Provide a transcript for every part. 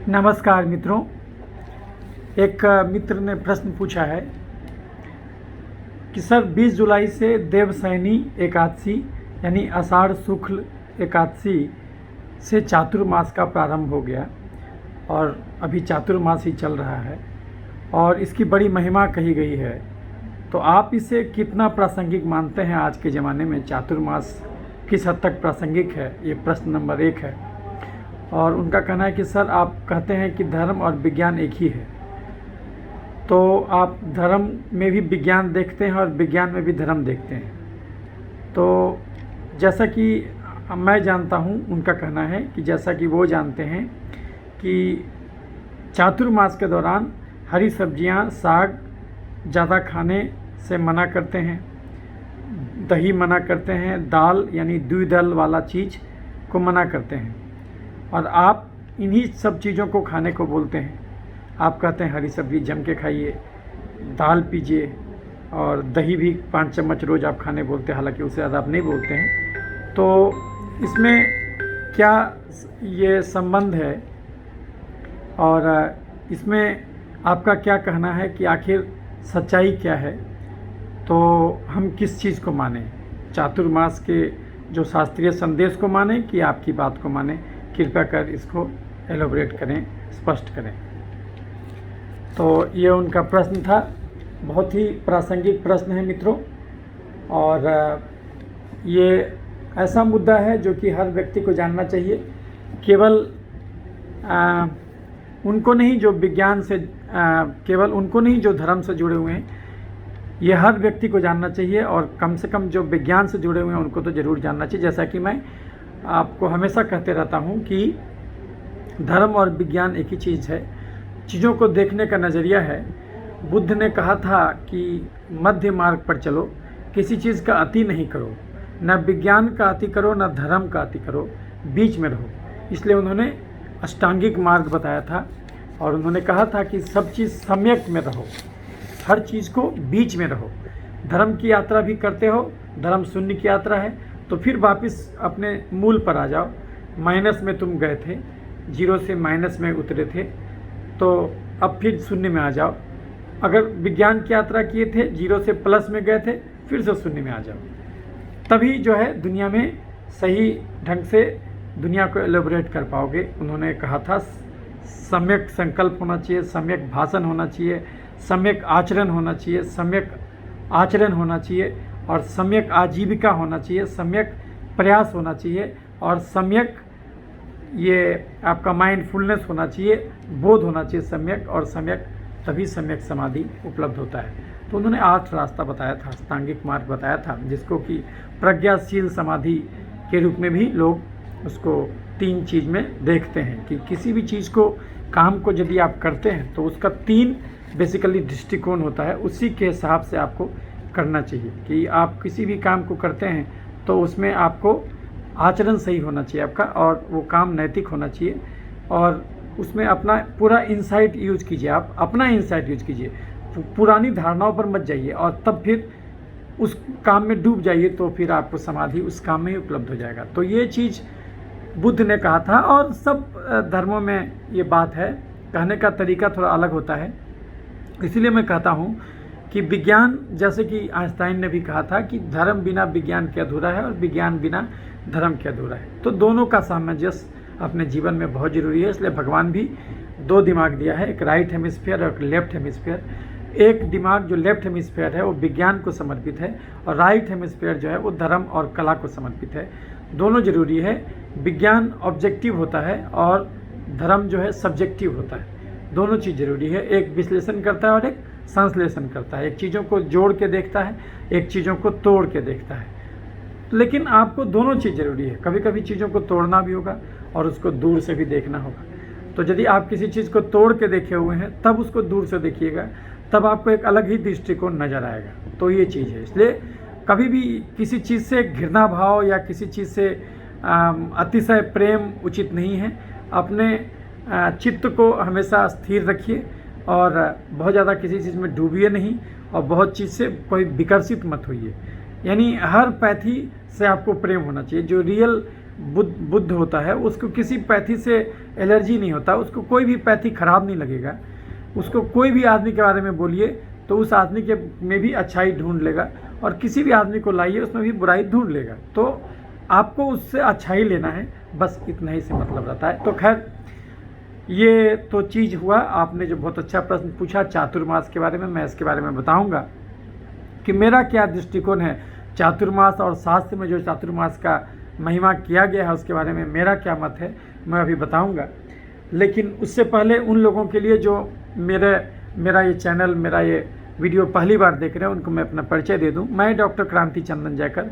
नमस्कार मित्रों। एक मित्र ने प्रश्न पूछा है कि सर 20 जुलाई से देवशयनी एकादशी यानी आषाढ़ शुक्ल एकादशी से चातुर्मास का प्रारंभ हो गया और अभी चातुर्मास ही चल रहा है और इसकी बड़ी महिमा कही गई है, तो आप इसे कितना प्रासंगिक मानते हैं? आज के ज़माने में चातुर्मास किस हद तक प्रासंगिक है, ये प्रश्न नंबर 1 है। और उनका कहना है कि सर आप कहते हैं कि धर्म और विज्ञान एक ही है, तो आप धर्म में भी विज्ञान देखते हैं और विज्ञान में भी धर्म देखते हैं। तो जैसा कि मैं जानता हूँ, उनका कहना है कि जैसा कि वो जानते हैं कि चातुर्मास के दौरान हरी सब्जियाँ, साग ज़्यादा खाने से मना करते हैं, दही मना करते हैं, दाल यानी द्विदल वाला चीज़ को मना करते हैं और आप इन्हीं सब चीज़ों को खाने को बोलते हैं। आप कहते हैं हरी सब्ज़ी जम के खाइए, दाल पीजिए और दही भी 5 चम्मच रोज़ आप खाने बोलते हैं, हालांकि उससे ज़्यादा आप नहीं बोलते हैं। तो इसमें क्या ये संबंध है और इसमें आपका क्या कहना है कि आखिर सच्चाई क्या है? तो हम किस चीज़ को माने, चातुर्मास के जो शास्त्रीय संदेश को माने कि आपकी बात को माने? कृपया कर इसको एलोबरेट करें, स्पष्ट करें। तो ये उनका प्रश्न था। बहुत ही प्रासंगिक प्रश्न है मित्रों, और ये ऐसा मुद्दा है जो कि हर व्यक्ति को जानना चाहिए। केवल उनको नहीं जो विज्ञान से केवल उनको नहीं जो धर्म से जुड़े हुए हैं, ये हर व्यक्ति को जानना चाहिए, और कम से कम जो विज्ञान से जुड़े हुए हैं उनको तो ज़रूर जानना चाहिए। जैसा कि मैं आपको हमेशा कहते रहता हूँ कि धर्म और विज्ञान एक ही चीज़ है, चीज़ों को देखने का नज़रिया है। बुद्ध ने कहा था कि मध्य मार्ग पर चलो, किसी चीज़ का अति नहीं करो, न विज्ञान का अति करो न धर्म का अति करो, बीच में रहो। इसलिए उन्होंने अष्टांगिक मार्ग बताया था और उन्होंने कहा था कि सब चीज़ सम्यक में रहो, हर चीज़ को बीच में रहो। धर्म की यात्रा भी करते हो, धर्म शून्य की यात्रा है, तो फिर वापस अपने मूल पर आ जाओ। माइनस में तुम गए थे, 0 से माइनस में उतरे थे, तो अब फिर शून्य में आ जाओ। अगर विज्ञान की यात्रा किए थे, 0 से प्लस में गए थे, फिर से शून्य में आ जाओ। तभी जो है दुनिया में सही ढंग से दुनिया को एलोबरेट कर पाओगे। उन्होंने कहा था सम्यक संकल्प होना चाहिए, सम्यक भाषण होना चाहिए, सम्यक आचरण होना चाहिए, सम्यक आचरण होना चाहिए, और सम्यक आजीविका होना चाहिए, सम्यक प्रयास होना चाहिए, और सम्यक ये आपका माइंडफुलनेस होना चाहिए, बोध होना चाहिए सम्यक, और सम्यक तभी सम्यक समाधि उपलब्ध होता है। तो उन्होंने 8 रास्ता बताया था, अष्टांगिक मार्ग बताया था, जिसको कि प्रज्ञाशील समाधि के रूप में भी लोग उसको 3 चीज़ में देखते हैं कि किसी भी चीज़ को, काम को यदि आप करते हैं तो उसका 3 बेसिकली दृष्टिकोण होता है, उसी के हिसाब से आपको करना चाहिए। कि आप किसी भी काम को करते हैं तो उसमें आपको आचरण सही होना चाहिए आपका, और वो काम नैतिक होना चाहिए, और उसमें अपना पूरा इंसाइट यूज कीजिए। आप अपना इंसाइट यूज कीजिए, पुरानी धारणाओं पर मत जाइए, और तब फिर उस काम में डूब जाइए, तो फिर आपको समाधि उस काम में ही उपलब्ध हो जाएगा। तो ये चीज़ बुद्ध ने कहा था, और सब धर्मों में ये बात है। कहने का तरीका थोड़ा अलग होता है, इसीलिए मैं कहता हूँ कि विज्ञान, जैसे कि आइंस्टाइन ने भी कहा था कि धर्म बिना विज्ञान के अधूरा है और विज्ञान बिना धर्म के अधूरा है। तो दोनों का सामंजस्य अपने जीवन में बहुत ज़रूरी है। इसलिए भगवान भी 2 दिमाग दिया है, एक राइट हेमिस्फीयर और एक लेफ्ट हेमिस्फीयर। एक दिमाग जो लेफ्ट हेमिस्फीयर है वो विज्ञान को समर्पित है, और राइट हेमिस्फीयर जो है वो धर्म और कला को समर्पित है। दोनों ज़रूरी है। विज्ञान ऑब्जेक्टिव होता है और धर्म जो है सब्जेक्टिव होता है। दोनों चीज़ ज़रूरी है, एक विश्लेषण करता है और एक संश्लेषण करता है। एक चीज़ों को जोड़ के देखता है, एक चीज़ों को तोड़ के देखता है। लेकिन आपको दोनों चीज़ ज़रूरी है। कभी कभी चीज़ों को तोड़ना भी होगा और उसको दूर से भी देखना होगा। तो यदि आप किसी चीज़ को तोड़ के देखे हुए हैं, तब उसको दूर से देखिएगा, तब आपको एक अलग ही दृष्टिकोण नज़र आएगा। तो ये चीज़ है। इसलिए कभी भी किसी चीज़ से घृणा भाव या किसी चीज़ से अतिशय प्रेम उचित नहीं है। अपने चित्त को हमेशा स्थिर रखिए, और बहुत ज़्यादा किसी चीज़ में डूबिए नहीं, और बहुत चीज़ से कोई विकर्षित मत होइए। यानी हर पैथी से आपको प्रेम होना चाहिए। जो रियल बुद्ध होता है उसको किसी पैथी से एलर्जी नहीं होता, उसको कोई भी पैथी खराब नहीं लगेगा। उसको कोई भी आदमी के बारे में बोलिए तो उस आदमी के में भी अच्छाई ढूंढ लेगा, और किसी भी आदमी को लाइए उसमें भी बुराई ढूंढ लेगा। तो आपको उससे अच्छाई लेना है, बस इतना ही से मतलब रहता है। तो खैर ये तो चीज़ हुआ। आपने जो बहुत अच्छा प्रश्न पूछा चातुर्मास के बारे में, मैं इसके बारे में बताऊंगा कि मेरा क्या दृष्टिकोण है चातुर्मास, और शास्त्र में जो चातुर्मास का महिमा किया गया है उसके बारे में मेरा क्या मत है, मैं अभी बताऊंगा। लेकिन उससे पहले उन लोगों के लिए जो मेरा ये चैनल, मेरा ये वीडियो पहली बार देख रहे हैं, उनको मैं अपना परिचय दे दूं। मैं डॉक्टर क्रांति चंदन जयकर,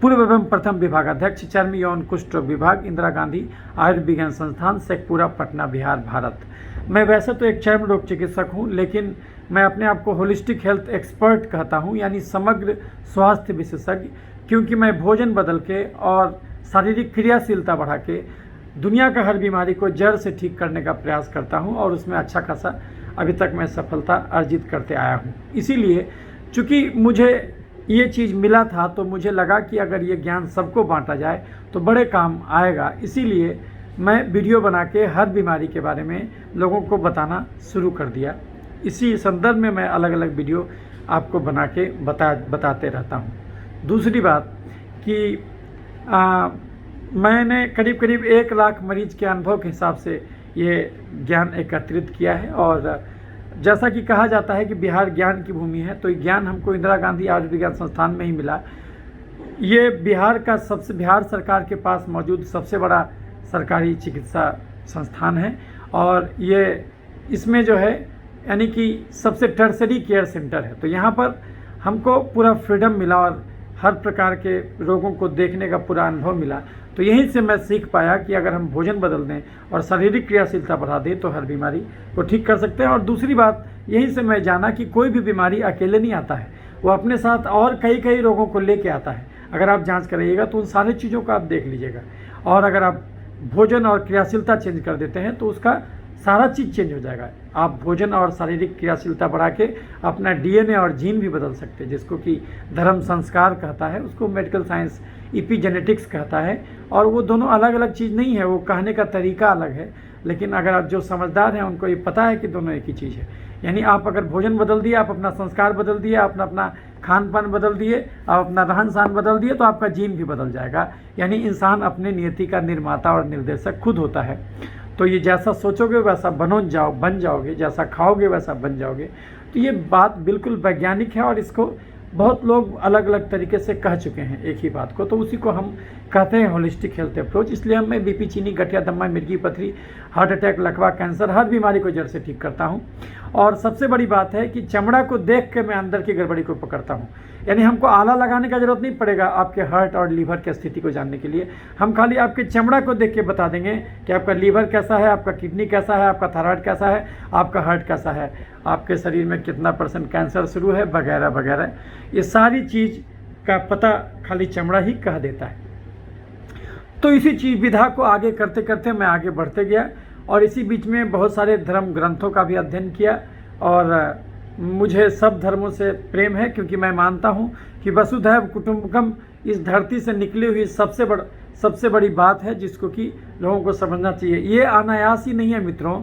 पूर्व एवं प्रथम विभागाध्यक्ष, चर्म यौन कुष्ठ रोग विभाग, इंदिरा गांधी आयुर्विज्ञान संस्थान, शेखपुरा, पटना, बिहार, भारत। मैं वैसे तो एक चर्म रोग चिकित्सक हूँ, लेकिन मैं अपने आप को होलिस्टिक हेल्थ एक्सपर्ट कहता हूँ, यानी समग्र स्वास्थ्य विशेषज्ञ, क्योंकि मैं भोजन बदल के और शारीरिक क्रियाशीलता बढ़ा के दुनिया का हर बीमारी को जड़ से ठीक करने का प्रयास करता हूँ, और उसमें अच्छा खासा अभी तक मैं सफलता अर्जित करते आया हूँ। इसीलिए चूँकि मुझे ये चीज़ मिला था तो मुझे लगा कि अगर ये ज्ञान सबको बांटा जाए तो बड़े काम आएगा। इसीलिए मैं वीडियो बना के हर बीमारी के बारे में लोगों को बताना शुरू कर दिया। इसी संदर्भ में मैं अलग अलग वीडियो आपको बना के बताते रहता हूँ। दूसरी बात कि मैंने करीब 1 लाख मरीज के अनुभव के हिसाब से ये ज्ञान एकत्रित किया है, और जैसा कि कहा जाता है कि बिहार ज्ञान की भूमि है, तो ये ज्ञान हमको इंदिरा गांधी आयुर्विज्ञान संस्थान में ही मिला। ये बिहार सरकार के पास मौजूद सबसे बड़ा सरकारी चिकित्सा संस्थान है, और ये इसमें जो है यानी कि सबसे टर्सरी केयर सेंटर है। तो यहाँ पर हमको पूरा फ्रीडम मिला और हर प्रकार के रोगों को देखने का पूरा अनुभव मिला। तो यहीं से मैं सीख पाया कि अगर हम भोजन बदल दें और शारीरिक क्रियाशीलता बढ़ा दें तो हर बीमारी को ठीक कर सकते हैं। और दूसरी बात यहीं से मैं जाना कि कोई भी बीमारी अकेले नहीं आता है, वो अपने साथ और कई रोगों को लेके आता है। अगर आप जांच कराइएगा तो उन सारी चीज़ों को आप देख लीजिएगा, और अगर आप भोजन और क्रियाशीलता चेंज कर देते हैं तो उसका सारा चीज़ चेंज हो जाएगा। आप भोजन और शारीरिक क्रियाशीलता बढ़ा के अपना डीएनए और जीन भी बदल सकते हैं, जिसको कि धर्म संस्कार कहता है, उसको मेडिकल साइंस इपीजेनेटिक्स कहता है। और वो दोनों अलग अलग चीज़ नहीं है, वो कहने का तरीका अलग है, लेकिन अगर आप जो समझदार हैं उनको ये पता है कि दोनों एक ही चीज़ है। यानी आप अगर भोजन बदल दिए, आप अपना संस्कार बदल दिए, आप अपना खान पान बदल दिए, आप अपना रहन सहन बदल दिए, तो आपका जीन भी बदल जाएगा। यानी इंसान अपने नियति का निर्माता और निर्देशक खुद होता है। तो ये जैसा सोचोगे वैसा बन जाओगे, जैसा खाओगे वैसा बन जाओगे। तो ये बात बिल्कुल वैज्ञानिक है, और इसको बहुत लोग अलग अलग तरीके से कह चुके हैं एक ही बात को, तो उसी को हम कहते हैं होलिस्टिक हेल्थ अप्रोच। इसलिए मैं बीपी, चीनी, गठिया, दमा, मिर्गी पथरी, हार्ट अटैक, लकवा, कैंसर, हर बीमारी को जड़ से ठीक करता हूँ। और सबसे बड़ी बात है कि चमड़ा को देख के मैं अंदर की गड़बड़ी को पकड़ता हूँ। यानी हमको आला लगाने का जरूरत नहीं पड़ेगा आपके हार्ट और लीवर की स्थिति को जानने के लिए। हम खाली आपके चमड़ा को देख के बता देंगे कि आपका लीवर कैसा है, आपका किडनी कैसा है, आपका थायराइड कैसा है, आपका हार्ट कैसा है, आपके शरीर में कितना % कैंसर शुरू है, वगैरह वगैरह। ये सारी चीज़ का पता खाली चमड़ा ही कह देता है। तो इसी चीज़ विधा को आगे करते करते मैं आगे बढ़ते गया, और इसी बीच में बहुत सारे धर्म ग्रंथों का भी अध्ययन किया। और मुझे सब धर्मों से प्रेम है, क्योंकि मैं मानता हूँ कि वसुधैव कुटुंबकम इस धरती से निकली हुई सबसे बड़ी बात है, जिसको कि लोगों को समझना चाहिए। ये अनायास ही नहीं है मित्रों।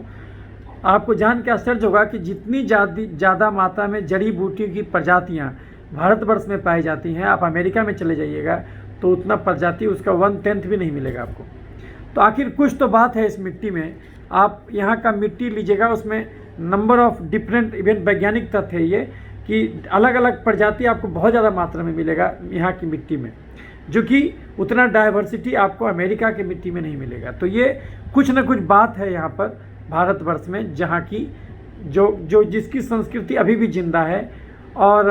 आपको जान के आश्चर्य होगा कि जितनी ज़्यादा मात्रा में जड़ी बूटियों की प्रजातियाँ भारतवर्ष में पाई जाती हैं, आप अमेरिका में चले जाइएगा तो उतना प्रजाति उसका 1/10 भी नहीं मिलेगा आपको। तो आखिर कुछ तो बात है इस मिट्टी में। आप यहाँ का मिट्टी लीजिएगा, उसमें नंबर ऑफ डिफरेंट इवेंट वैज्ञानिक तथ्य है ये कि अलग अलग प्रजाति आपको बहुत ज़्यादा मात्रा में मिलेगा यहाँ की मिट्टी में, जो कि उतना डाइवर्सिटी आपको अमेरिका की मिट्टी में नहीं मिलेगा। तो ये कुछ न कुछ बात है यहाँ पर भारतवर्ष में, जहाँ की जिसकी संस्कृति अभी भी जिंदा है। और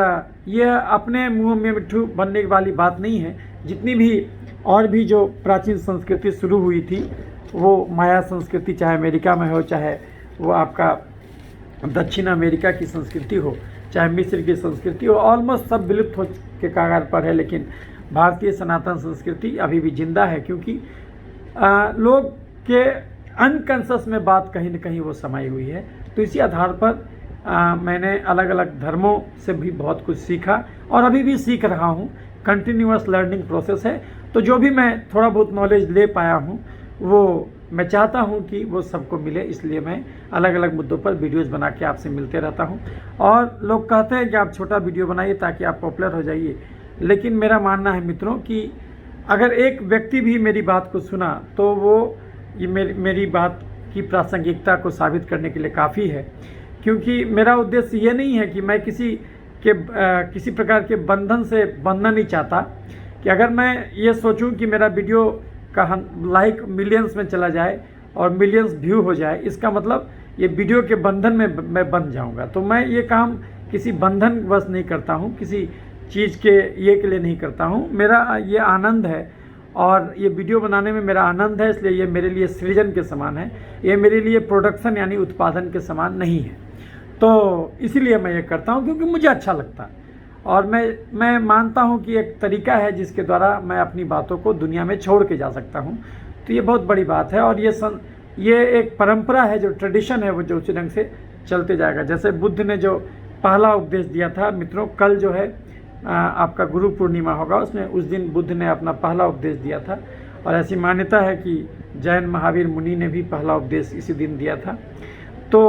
यह अपने मुँह में मिट्ठू बनने वाली बात नहीं है। जितनी भी और भी जो प्राचीन संस्कृति शुरू हुई थी, वो माया संस्कृति, चाहे अमेरिका में हो, चाहे वो आपका दक्षिण अमेरिका की संस्कृति हो, चाहे मिस्र की संस्कृति हो, ऑलमोस्ट सब विलुप्त हो के कगार पर है। लेकिन भारतीय सनातन संस्कृति अभी भी जिंदा है, क्योंकि लोग के अनकॉन्शस में बात कहीं न कहीं वो समाई हुई है। तो इसी आधार पर मैंने अलग अलग धर्मों से भी बहुत कुछ सीखा, और अभी भी सीख रहा हूँ कंटिन्यूअस लर्निंग प्रोसेस है। तो जो भी मैं थोड़ा बहुत नॉलेज ले पाया हूँ वो मैं चाहता हूँ कि वो सबको मिले, इसलिए मैं अलग अलग मुद्दों पर वीडियोस बना के आपसे मिलते रहता हूँ। और लोग कहते हैं कि आप छोटा वीडियो बनाइए ताकि आप पॉपुलर हो जाइए, लेकिन मेरा मानना है मित्रों कि अगर एक व्यक्ति भी मेरी बात को सुना तो वो ये मेरी बात की प्रासंगिकता को साबित करने के लिए काफ़ी है। क्योंकि मेरा उद्देश्य ये नहीं है कि मैं किसी प्रकार के बंधन से बंधना नहीं चाहता कि अगर मैं ये सोचूं कि मेरा वीडियो का लाइक मिलियंस में चला जाए और मिलियंस व्यू हो जाए, इसका मतलब ये वीडियो के बंधन में मैं बंध जाऊंगा। तो मैं ये काम किसी बंधन वश नहीं करता हूँ, किसी चीज़ के ये के लिए नहीं करता हूँ। मेरा ये आनंद है और ये वीडियो बनाने में मेरा आनंद है, इसलिए ये मेरे लिए सृजन के समान है, ये मेरे लिए प्रोडक्शन यानी उत्पादन के समान नहीं है। तो इसीलिए मैं ये करता हूँ क्योंकि मुझे अच्छा लगता है और मैं मानता हूँ कि एक तरीका है जिसके द्वारा मैं अपनी बातों को दुनिया में छोड़ के जा सकता हूँ। तो ये बहुत बड़ी बात है और ये एक परंपरा है, जो ट्रेडिशन है वो जो उसी ढंग से चलते जाएगा। जैसे बुद्ध ने जो पहला उपदेश दिया था मित्रों, कल जो है आपका गुरु पूर्णिमा होगा, उसमें उस दिन बुद्ध ने अपना पहला उपदेश दिया था और ऐसी मान्यता है कि जैन महावीर मुनि ने भी पहला उपदेश इसी दिन दिया था। तो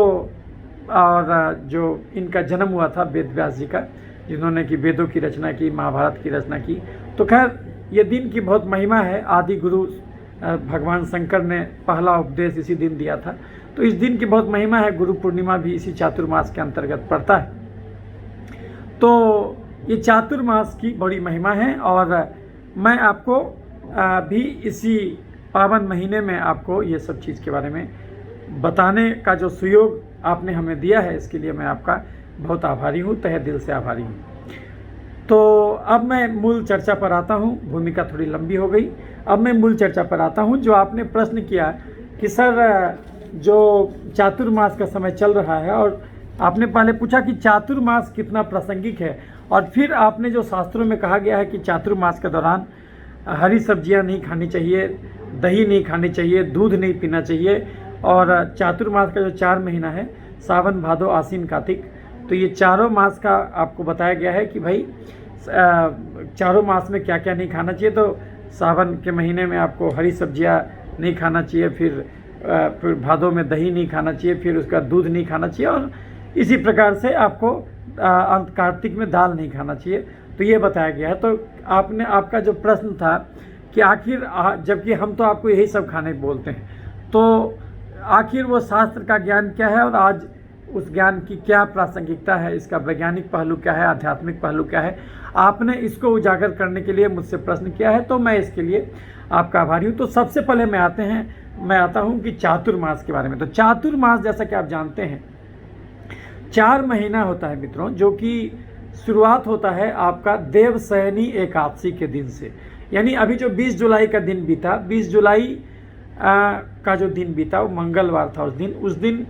और जो इनका जन्म हुआ था वेद व्यास जी का, जिन्होंने कि वेदों की रचना की, महाभारत की रचना की। तो खैर ये दिन की बहुत महिमा है। आदि गुरु भगवान शंकर ने पहला उपदेश इसी दिन दिया था, तो इस दिन की बहुत महिमा है। गुरु पूर्णिमा भी इसी चातुर्मास के अंतर्गत पड़ता है। तो ये चातुर्मास की बड़ी महिमा है और मैं आपको भी इसी पावन महीने में आपको ये सब चीज़ के बारे में बताने का जो सुयोग आपने हमें दिया है, इसके लिए मैं आपका बहुत आभारी हूँ, तहे दिल से आभारी हूँ। तो अब मैं मूल चर्चा पर आता हूँ। भूमिका थोड़ी लंबी हो गई, अब मैं मूल चर्चा पर आता हूँ। जो आपने प्रश्न किया कि सर जो चातुर्मास का समय चल रहा है और आपने पहले पूछा कि चातुर्मास कितना प्रासंगिक है, और फिर आपने जो शास्त्रों में कहा गया है कि चातुर्मास के दौरान हरी सब्जियां नहीं खानी चाहिए, दही नहीं खानी चाहिए, दूध नहीं पीना चाहिए। और चातुर्मास का जो 4 महीना है, सावन भादो आसीन कार्तिक, तो ये चारों मास का आपको बताया गया है कि भाई चारों मास में क्या क्या नहीं खाना चाहिए। तो सावन के महीने में आपको हरी सब्जियां नहीं खाना चाहिए, फिर भादों में दही नहीं खाना चाहिए, फिर उसका दूध नहीं खाना चाहिए, और इसी प्रकार से आपको अंत कार्तिक में दाल नहीं खाना चाहिए। तो ये बताया गया है। तो आपका जो प्रश्न था कि आखिर जबकि हम तो आपको यही सब खाने बोलते हैं, तो आखिर वो शास्त्र का ज्ञान क्या है और आज उस ज्ञान की क्या प्रासंगिकता है, इसका वैज्ञानिक पहलू क्या है, आध्यात्मिक पहलू क्या है, आपने इसको उजागर करने के लिए मुझसे प्रश्न किया है, तो मैं इसके लिए आपका आभारी हूँ। तो सबसे पहले मैं आता हूँ कि चातुर्मास के बारे में। तो चातुर्मास जैसा कि आप जानते हैं 4 महीना होता है मित्रों, जो कि शुरुआत होता है आपका देवशयनी एकादशी के दिन से। यानी अभी जो 20 जुलाई का दिन बीता, 20 जुलाई का जो दिन बीता वो मंगलवार था। उस दिन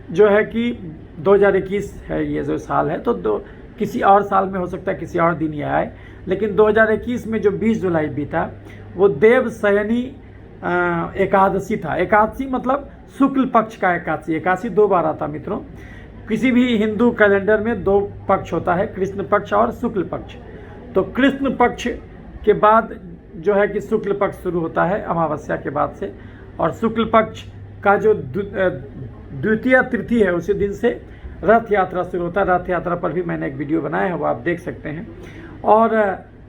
जो है कि 2021 है, ये जो साल है, तो किसी और साल में हो सकता है किसी और दिन ये आए, लेकिन 2021 में जो 20 जुलाई बीता वो देवशयनी एकादशी था। एकादशी मतलब शुक्ल पक्ष का एकादशी। एकादशी 2 बार आता मित्रों। किसी भी हिंदू कैलेंडर में 2 पक्ष होता है, कृष्ण पक्ष और शुक्ल पक्ष। तो कृष्ण पक्ष के बाद जो है कि शुक्ल पक्ष शुरू होता है अमावस्या के बाद से, और शुक्ल पक्ष का जो द्वितीय तिथि है उसी दिन से रथ यात्रा शुरू होता है। रथ यात्रा पर भी मैंने एक वीडियो बनाया है, वो आप देख सकते हैं। और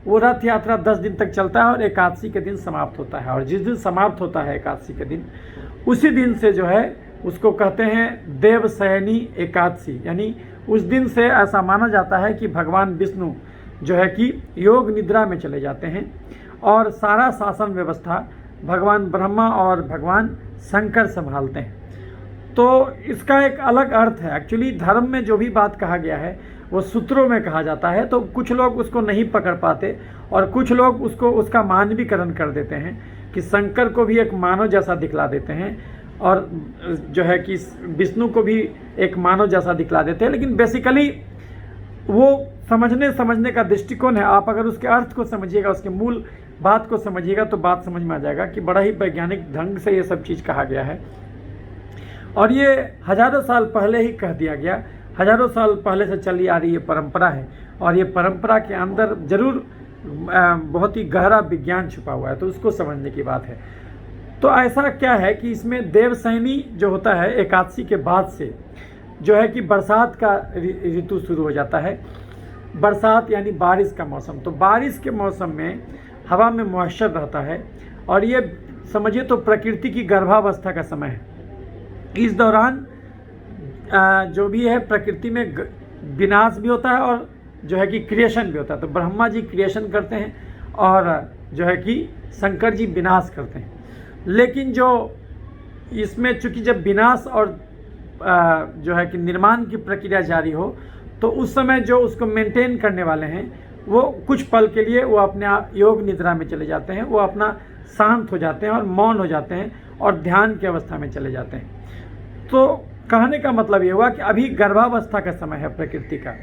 वो रथ यात्रा 10 दिन तक चलता है और एकादशी के दिन समाप्त होता है। और जिस दिन समाप्त होता है एकादशी के दिन, उसी दिन से जो है उसको कहते हैं देवशयनी एकादशी। यानी उस दिन से ऐसा माना जाता है कि भगवान विष्णु जो है कि योग निद्रा में चले जाते हैं और सारा शासन व्यवस्था भगवान ब्रह्मा और भगवान शंकर संभालते हैं। तो इसका एक अलग अर्थ है। एक्चुअली धर्म में जो भी बात कहा गया है वो सूत्रों में कहा जाता है, तो कुछ लोग उसको नहीं पकड़ पाते और कुछ लोग उसका मानवीकरण कर देते हैं कि शंकर को भी एक मानव जैसा दिखला देते हैं और जो है कि विष्णु को भी एक मानव जैसा दिखला देते हैं। लेकिन बेसिकली वो समझने का दृष्टिकोण है। आप अगर उसके अर्थ को समझिएगा, उसके मूल बात को समझिएगा, तो बात समझ में आ जाएगा कि बड़ा ही वैज्ञानिक ढंग से ये सब चीज़ कहा गया है। और ये हजारों साल पहले ही कह दिया गया, हजारों साल पहले से चली आ रही ये परंपरा है। और ये परंपरा के अंदर जरूर बहुत ही गहरा विज्ञान छुपा हुआ है, तो उसको समझने की बात है। तो ऐसा क्या है कि इसमें देवशयनी जो होता है एकादशी के बाद से जो है कि बरसात का ऋतु शुरू हो जाता है। बरसात यानी बारिश का मौसम। तो बारिश के मौसम में हवा में मॉइस्चर रहता है और ये समझिए तो प्रकृति की गर्भावस्था का समय है। इस दौरान जो भी है प्रकृति में विनाश भी होता है और जो है कि क्रिएशन भी होता है। तो ब्रह्मा जी क्रिएशन करते हैं और जो है कि शंकर जी विनाश करते हैं। लेकिन जो इसमें चूँकि जब विनाश और जो है कि निर्माण की प्रक्रिया जारी हो तो उस समय जो उसको मेंटेन करने वाले हैं वो कुछ पल के लिए वो अपने योग निद्रा में चले जाते हैं, वो अपना शांत हो जाते हैं और मौन हो जाते हैं और ध्यान की अवस्था में चले जाते हैं। तो कहने का मतलब ये हुआ कि अभी गर्भावस्था का समय है प्रकृति का।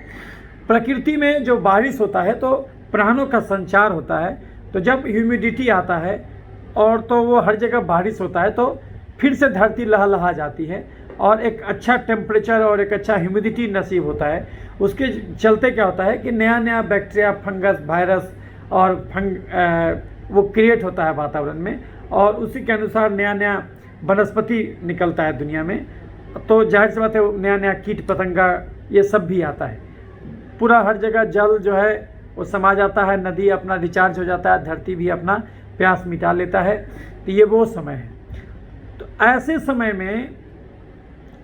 प्रकृति में जो बारिश होता है तो प्राणों का संचार होता है। तो जब ह्यूमिडिटी आता है और तो वो हर जगह बारिश होता है तो फिर से धरती लहलहा जाती है और एक अच्छा टेम्परेचर और एक अच्छा ह्यूमिडिटी नसीब होता है। उसके चलते क्या होता है कि नया नया बैक्टीरिया, फंगस, वायरस और वो क्रिएट होता है वातावरण में और उसी के अनुसार नया नया वनस्पति निकलता है दुनिया में। तो जाहिर सी बात है नया नया कीट पतंगा ये सब भी आता है। पूरा हर जगह जल जो है वो समा जाता है, नदी अपना रिचार्ज हो जाता है, धरती भी अपना प्यास मिटा लेता है। तो ये वो समय है। तो ऐसे समय में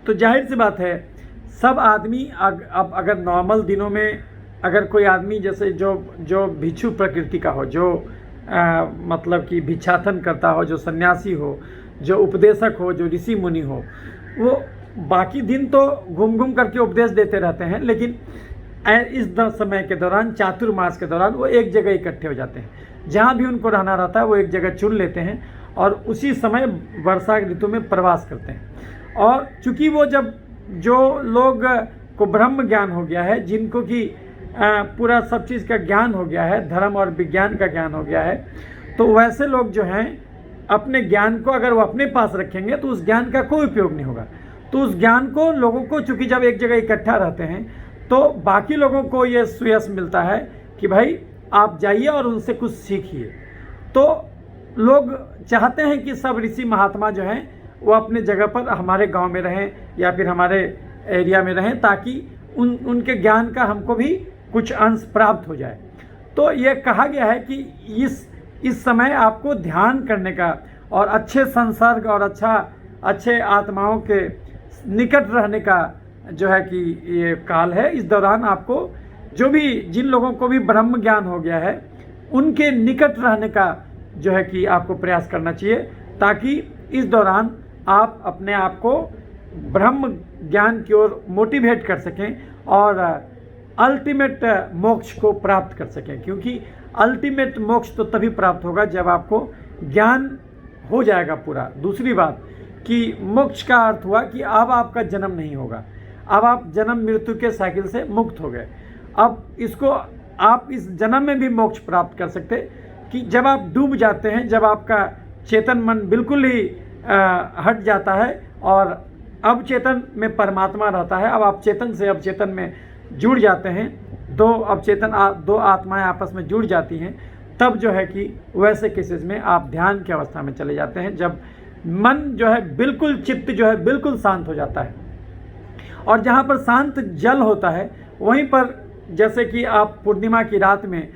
तो जाहिर सी बात है सब आदमी अब अगर नॉर्मल दिनों में अगर कोई आदमी जैसे जो भिक्षु प्रकृति का हो, जो मतलब कि भिक्षाटन करता हो, जो सन्यासी हो, जो उपदेशक हो, जो ऋषि मुनि हो, वो बाकी दिन तो घूम घूम करके उपदेश देते रहते हैं। लेकिन इस समय के दौरान, चातुर्मास के दौरान, वो एक जगह इकट्ठे हो जाते हैं। जहाँ भी उनको रहना रहता है वो एक जगह चुन लेते हैं और उसी समय वर्षा ऋतु में प्रवास करते हैं। और चूँकि वो जब जो लोग को ब्रह्म ज्ञान हो गया है, जिनको कि पूरा सब चीज़ का ज्ञान हो गया है, धर्म और विज्ञान का ज्ञान हो गया है, तो वैसे लोग जो हैं अपने ज्ञान को अगर वो अपने पास रखेंगे तो उस ज्ञान का कोई उपयोग नहीं होगा। तो उस ज्ञान को लोगों को, चूँकि जब एक जगह इकट्ठा रहते हैं तो बाकी लोगों को ये सुयश मिलता है कि भाई आप जाइए और उनसे कुछ सीखिए। तो लोग चाहते हैं कि सब ऋषि महात्मा जो हैं वो अपने जगह पर हमारे गांव में रहें या फिर हमारे एरिया में रहें, ताकि उनके ज्ञान का हमको भी कुछ अंश प्राप्त हो जाए। तो ये कहा गया है कि इस समय आपको ध्यान करने का और अच्छे संसर्ग और अच्छे आत्माओं के निकट रहने का जो है कि ये काल है। इस दौरान आपको जिन लोगों को भी ब्रह्म ज्ञान हो गया है उनके निकट रहने का जो है कि आपको प्रयास करना चाहिए, ताकि इस दौरान आप अपने आप को ब्रह्म ज्ञान की ओर मोटिवेट कर सकें और अल्टीमेट मोक्ष को प्राप्त कर सकें। क्योंकि अल्टीमेट मोक्ष तो तभी प्राप्त होगा जब आपको ज्ञान हो जाएगा पूरा। दूसरी बात कि मोक्ष का अर्थ हुआ कि अब आपका जन्म नहीं होगा, अब आप जन्म मृत्यु के साइकिल से मुक्त हो गए। अब इसको आप इस जन्म में भी मोक्ष प्राप्त कर सकते कि जब आप डूब जाते हैं, जब आपका चेतन मन बिल्कुल ही हट जाता है और अब चेतन में परमात्मा रहता है। अब आप चेतन से अब चेतन में जुड़ जाते हैं, दो आत्माएं आपस में जुड़ जाती हैं, तब जो है कि वैसे केसेस में आप ध्यान की अवस्था में चले जाते हैं, जब मन जो है बिल्कुल, चित्त जो है बिल्कुल शांत हो जाता है। और जहाँ पर शांत जल होता है वहीं पर, जैसे कि आप पूर्णिमा की रात में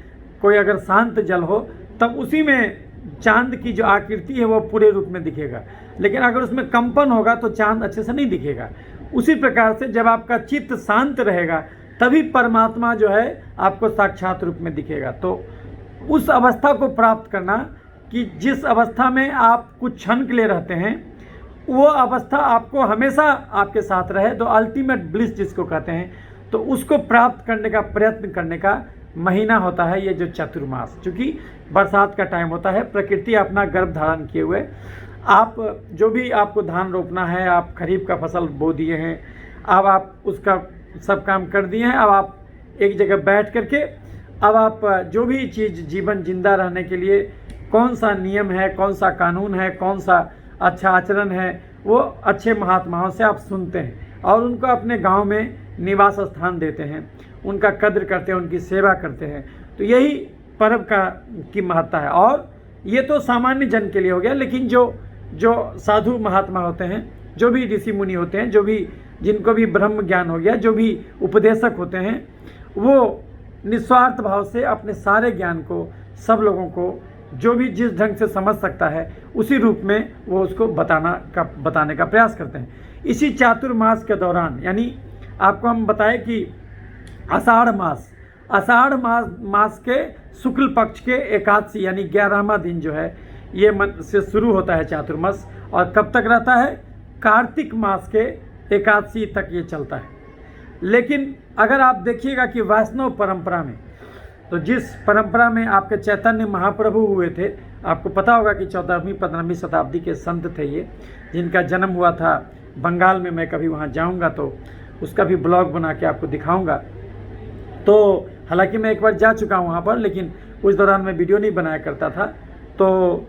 कोई अगर शांत जल हो तब उसी में चांद की जो आकृति है वो पूरे रूप में दिखेगा। लेकिन अगर उसमें कंपन होगा तो चांद अच्छे से नहीं दिखेगा। उसी प्रकार से जब आपका चित्त शांत रहेगा तभी परमात्मा जो है आपको साक्षात रूप में दिखेगा। तो उस अवस्था को प्राप्त करना कि जिस अवस्था में आप कुछ क्षण के लिए रहते हैं वो अवस्था आपको हमेशा आपके साथ रहे, तो अल्टीमेट ब्लिस जिसको कहते हैं, तो उसको प्राप्त करने का प्रयत्न करने का महीना होता है ये जो चातुर्मास। चूँकि बरसात का टाइम होता है, प्रकृति अपना गर्भ धारण किए हुए, आप जो भी आपको धान रोपना है, आप खरीफ का फसल बो दिए हैं, अब आप उसका सब काम कर दिए हैं, अब आप एक जगह बैठ करके अब आप जो भी चीज़ जीवन जिंदा रहने के लिए कौन सा नियम है, कौन सा कानून है, कौन सा अच्छा आचरण है, वो अच्छे महात्माओं से आप सुनते हैं और उनको अपने गांव में निवास स्थान देते हैं, उनका कद्र करते हैं, उनकी सेवा करते हैं। तो यही पर्व की महत्ता है। और ये तो सामान्य जन के लिए हो गया, लेकिन जो साधु महात्मा होते हैं, जो भी ऋषि मुनि होते हैं, जो भी जिनको भी ब्रह्म ज्ञान हो गया, जो भी उपदेशक होते हैं, वो निस्वार्थ भाव से अपने सारे ज्ञान को सब लोगों को जो भी जिस ढंग से समझ सकता है उसी रूप में वो उसको बताने का प्रयास करते हैं। इसी चातुर्मास के दौरान, यानी आपको हम बताएं कि आषाढ़ मास के शुक्ल पक्ष के एकादशी यानी 11वां दिन जो है ये से शुरू होता है चातुर्मास, और कब तक रहता है? कार्तिक मास के एकादशी तक ये चलता है। लेकिन अगर आप देखिएगा कि वैष्णव परंपरा में, तो जिस परंपरा में आपके चैतन्य महाप्रभु हुए थे, आपको पता होगा कि 14वीं-15वीं शताब्दी के संत थे ये, जिनका जन्म हुआ था बंगाल में। मैं कभी वहाँ जाऊँगा तो उसका भी ब्लॉग बना के आपको दिखाऊँगा। तो हालांकि मैं एक बार जा चुका हूँ वहाँ पर, लेकिन उस दौरान मैं वीडियो नहीं बनाया करता था। तो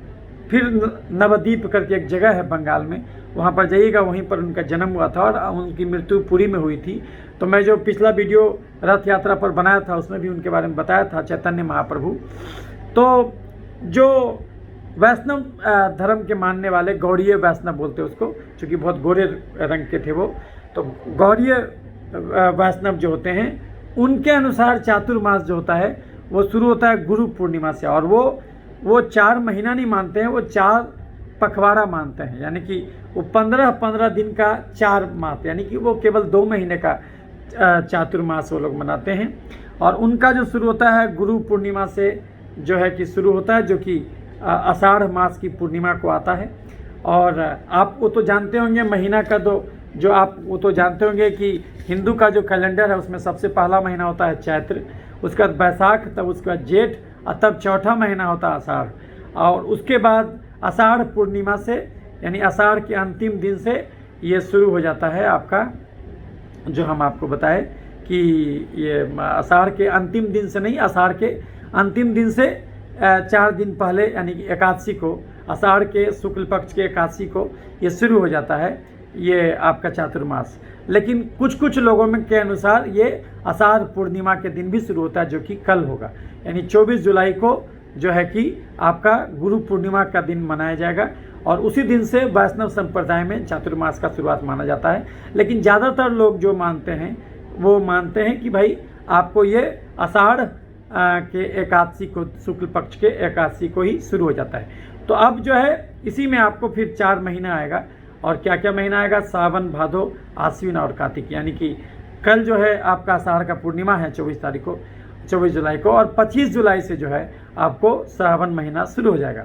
फिर नवद्वीप करके एक जगह है बंगाल में, वहाँ पर जाइएगा, वहीं पर उनका जन्म हुआ था और उनकी मृत्यु पुरी में हुई थी। तो मैं जो पिछला वीडियो रथ यात्रा पर बनाया था उसमें भी उनके बारे में बताया था, चैतन्य महाप्रभु। तो जो वैष्णव धर्म के मानने वाले, गौड़ीय वैष्णव बोलते हैं उसको, चूँकि बहुत गोरे रंग के थे वो, तो गौड़ीय वैष्णव जो होते हैं उनके अनुसार चातुर्मास जो होता है वो शुरू होता है गुरु पूर्णिमा से। और वो 4 महीना नहीं मानते हैं, वो 4 पखवाड़ा मानते हैं, यानी कि वो 15 दिन का 4 मास, यानी कि वो केवल 2 महीने का चातुर्मास वो लोग मनाते हैं। और उनका जो शुरू होता है गुरु पूर्णिमा से जो है कि शुरू होता है, जो कि आषाढ़ मास की पूर्णिमा को आता है। और आप वो तो जानते होंगे महीना का, जो आप वो तो जानते होंगे कि हिंदू का जो कैलेंडर है उसमें सबसे पहला महीना होता है चैत्र, उसके बाद बैसाख, तब उसके बाद जेठ, और तब चौथा महीना होता है आषाढ़। और उसके बाद आषाढ़ पूर्णिमा से, यानी आषाढ़ के अंतिम दिन से ये शुरू हो जाता है आपका, जो हम आपको बताएं कि ये आषाढ़ के अंतिम दिन से नहीं, आषाढ़ के अंतिम दिन से 4 दिन पहले, यानी कि एकादशी को, आषाढ़ के शुक्ल पक्ष के एकादशी को ये शुरू हो जाता है ये आपका चातुर्मास। लेकिन कुछ लोगों में के अनुसार ये आषाढ़ पूर्णिमा के दिन भी शुरू होता है, जो कि कल होगा, यानी 24 जुलाई को जो है कि आपका गुरु पूर्णिमा का दिन मनाया जाएगा। और उसी दिन से वैष्णव संप्रदाय में चातुर्मास का शुरुआत माना जाता है। लेकिन ज़्यादातर लोग जो मानते हैं वो मानते हैं कि भाई आपको ये आषाढ़ के एकादशी को, शुक्ल पक्ष के एकादशी को ही शुरू हो जाता है। तो अब जो है इसी में आपको फिर 4 महीना आएगा। और क्या क्या महीना आएगा? सावन, भादो, आश्विन और कार्तिक। यानी कि कल जो है आपका आषाढ़ का पूर्णिमा है 24 जुलाई को, और 25 जुलाई से जो है आपको श्रावण महीना शुरू हो जाएगा।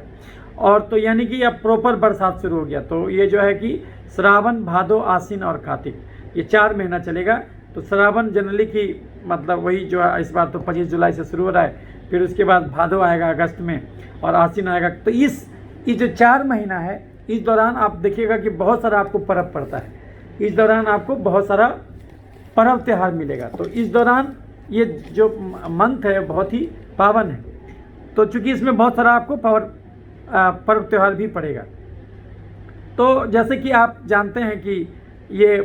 और तो यानी कि अब प्रॉपर बरसात शुरू हो गया। तो ये जो है कि श्रावण, भादो, आश्विन और कार्तिक, ये 4 महीना चलेगा। तो श्रावण जनरली की मतलब वही जो है इस बार तो 25 जुलाई से शुरू हो रहा है, फिर उसके बाद भादो आएगा अगस्त में, और आश्विन आएगा। तो इस जो 4 महीना है, इस दौरान आप देखिएगा कि बहुत सारा आपको पर्व पड़ता है। इस दौरान आपको बहुत सारा पर्व त्यौहार मिलेगा। तो इस दौरान ये जो मंथ है बहुत ही पावन है। तो चूँकि इसमें बहुत सारा आपको पर्व त्यौहार भी पड़ेगा। तो जैसे कि आप जानते हैं कि ये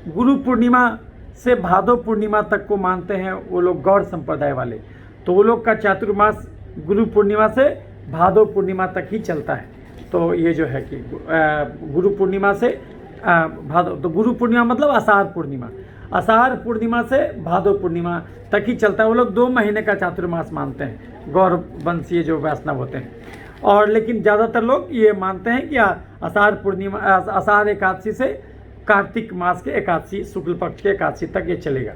गुरु पूर्णिमा से भादो पूर्णिमा तक को मानते हैं वो लोग गौड़ संप्रदाय वाले। तो वो लोग का चातुर्मास गुरु पूर्णिमा से भादो पूर्णिमा तक ही चलता है। तो ये जो है कि गुरु पूर्णिमा से भादो, तो गुरु पूर्णिमा मतलब आषाढ़ पूर्णिमा, आषाढ़ पूर्णिमा से भादो पूर्णिमा तक ही चलता है। वो लोग 2 महीने का चातुर्मास मानते हैं, गौर वंशीय जो वैष्णव होते हैं। और लेकिन ज़्यादातर लोग ये मानते हैं कि आषाढ़ पूर्णिमा, आषाढ़ एकादशी से कार्तिक मास के एकादशी, शुक्ल पक्ष के एकादशी तक ये चलेगा।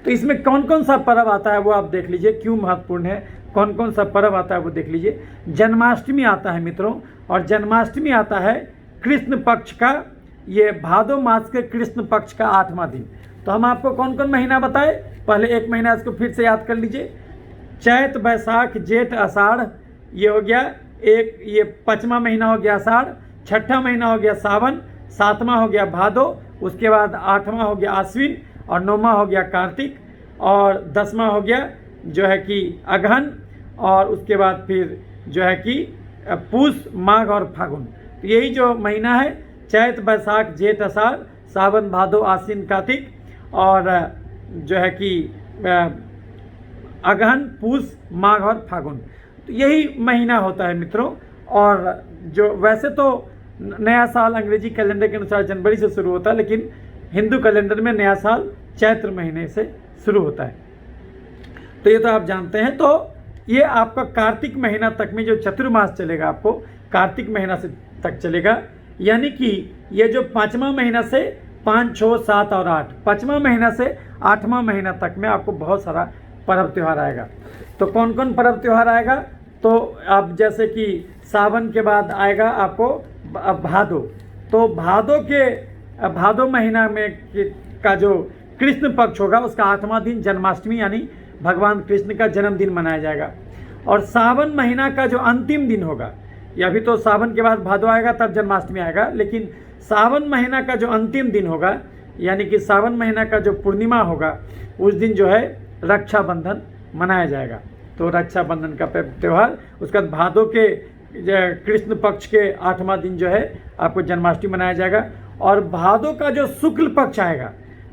तो इसमें कौन कौन सा पर्व आता है वो आप देख लीजिए, क्यों महत्वपूर्ण है, कौन कौन सा पर्व आता है वो देख लीजिए। जन्माष्टमी आता है मित्रों, और जन्माष्टमी आता है कृष्ण पक्ष का, ये भादो मास के कृष्ण पक्ष का 8वां दिन। तो हम आपको कौन कौन महीना बताए, पहले एक महीना इसको फिर से याद कर लीजिए। चैत, बैसाख, जेठ, आषाढ़, ये हो गया एक, ये 5वां महीना हो गया आषाढ़, 6ठा महीना हो गया सावन, 7वां हो गया भादो, उसके बाद 8वां हो गया आश्विन, और 9वां हो गया कार्तिक, और 10वां हो गया जो है कि अगहन, और उसके बाद फिर जो है कि पूष, माघ और फागुन। तो यही जो महीना है, चैत, बैसाख, जेठ, आषाढ़, सावन, भादो, आश्विन, कार्तिक, और जो है कि अगहन, पूस, माघ और फागुन, तो यही महीना होता है मित्रों। और जो वैसे तो नया साल अंग्रेजी कैलेंडर के अनुसार जनवरी से शुरू होता है, लेकिन हिंदू कैलेंडर में नया साल चैत्र महीने से शुरू होता है। तो ये तो आप जानते हैं। तो ये आपका कार्तिक महीना तक में जो चतुर्मास चलेगा, आपको कार्तिक महीना से तक चलेगा, यानी कि ये जो 5वां महीना से 5, 6, 7 और 8, 5वां महीना से 8वां महीना तक में आपको बहुत सारा पर्व त्यौहार आएगा। तो कौन कौन पर्व त्यौहार आएगा? तो अब जैसे कि सावन के बाद आएगा आपको भादो। तो भादो महीना में का जो कृष्ण पक्ष होगा उसका 8वां दिन जन्माष्टमी यानी भगवान कृष्ण का जन्मदिन मनाया जाएगा। और सावन महीना का जो अंतिम दिन होगा, या अभी तो सावन के बाद भादो आएगा तब जन्माष्टमी आएगा, लेकिन सावन महीना का जो अंतिम दिन होगा यानी कि सावन महीना का जो पूर्णिमा होगा उस दिन जो है रक्षाबंधन मनाया जाएगा। तो रक्षाबंधन का त्यौहार, उसके बाद भादो के कृष्ण पक्ष के 8वां दिन जो है आपको जन्माष्टमी मनाया जाएगा। और भादो का जो शुक्ल पक्ष आएगा,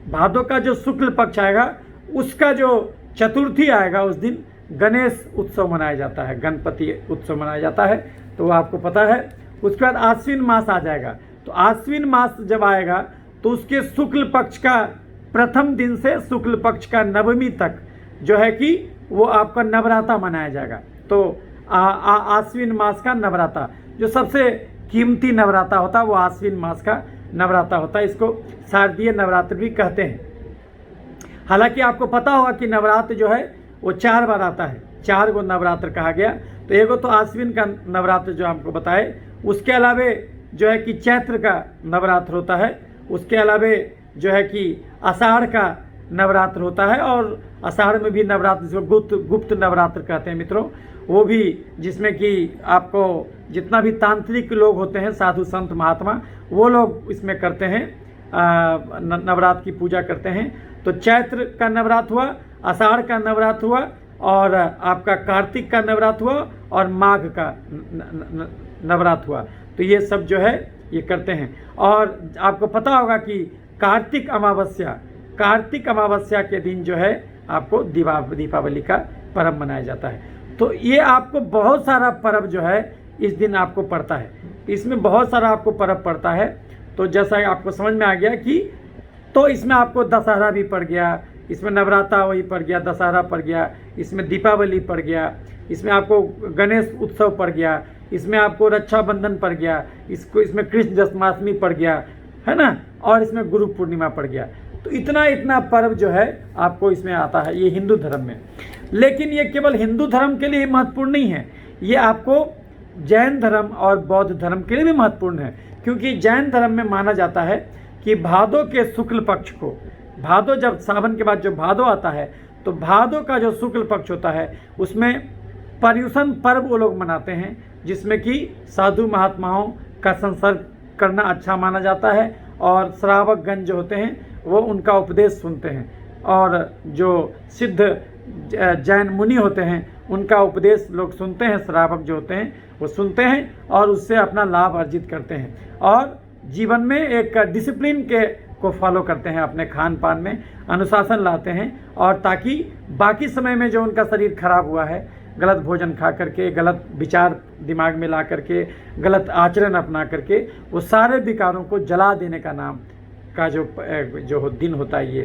भादो का जो शुक्ल पक्ष आएगा उसका जो चतुर्थी आएगा उस दिन गणेश उत्सव मनाया जाता है, गणपति उत्सव मनाया जाता है, तो वो आपको पता है। उसके बाद आश्विन मास आ जाएगा। तो आश्विन मास जब आएगा तो उसके शुक्ल पक्ष का प्रथम दिन से शुक्ल पक्ष का नवमी तक जो है कि वो आपका नवरात्रा मनाया जाएगा। तो आश्विन मास का नवरात्रा जो सबसे कीमती नवरात्रा होता है वो आश्विन मास का नवरात्रा होता है। इसको शारदीय नवरात्र भी कहते हैं। हालांकि आपको पता होगा कि नवरात्र जो है वो 4 बार आता है, 4 गो नवरात्र कहा गया। तो एगो तो आश्विन का नवरात्र जो हमको बताए, उसके अलावे जो है कि चैत्र का नवरात्र होता है, उसके अलावे जो है कि आषाढ़ का नवरात्र होता है, और आषाढ़ में भी नवरात्र जिसको गुप्त नवरात्र कहते हैं मित्रों, वो भी जिसमें कि आपको जितना भी तांत्रिक लोग होते हैं, साधु संत महात्मा, वो लोग इसमें करते हैं, नवरात्र की पूजा करते हैं। तो चैत्र का नवरात्र हुआ, आषाढ़ का नवरात्र हुआ, और आपका कार्तिक का नवरात्र हुआ, और माघ का नवरात्र हुआ। तो ये सब जो है ये करते हैं। और आपको पता होगा कि कार्तिक अमावस्या के दिन जो है आपको दीपावली का पर्व मनाया जाता है। तो ये आपको बहुत सारा पर्व जो है इस दिन आपको पड़ता है, इसमें बहुत सारा आपको पर्व पड़ता है। तो जैसा आपको समझ में आ गया कि तो इसमें आपको दशहरा भी पड़ गया, इसमें नवरात्रा वही पड़ गया, दशहरा पड़ गया, इसमें दीपावली पड़ गया, इसमें आपको गणेश उत्सव पड़ गया, इसमें आपको रक्षाबंधन पड़ गया, इसमें कृष्ण जन्माष्टमी पड़ गया, है ना, और इसमें गुरु पूर्णिमा पड़ गया। तो इतना पर्व जो है आपको इसमें आता है ये हिंदू धर्म में। लेकिन ये केवल हिंदू धर्म के लिए महत्वपूर्ण नहीं है, ये आपको जैन धर्म और बौद्ध धर्म के लिए भी महत्वपूर्ण है। क्योंकि जैन धर्म में माना जाता है कि भादो के शुक्ल पक्ष को, भादो जब सावन के बाद जो भादो आता है, तो भादो का जो शुक्ल पक्ष होता है उसमें पर्युषण पर्व वो लोग मनाते हैं, जिसमें कि साधु महात्माओं का संसर्ग करना अच्छा माना जाता है, और श्रावकगण जो होते हैं वो उनका उपदेश सुनते हैं, और जो सिद्ध जैन मुनि होते हैं उनका उपदेश लोग सुनते हैं, श्रावक जो होते हैं वो सुनते हैं और उससे अपना लाभ अर्जित करते हैं, और जीवन में एक डिसिप्लिन को फॉलो करते हैं, अपने खान पान में अनुशासन लाते हैं, और ताकि बाकी समय में जो उनका शरीर खराब हुआ है, गलत भोजन खा करके, गलत विचार दिमाग में ला करके, गलत आचरण अपना करके, वो सारे विकारों को जला देने का नाम का जो दिन होता है ये।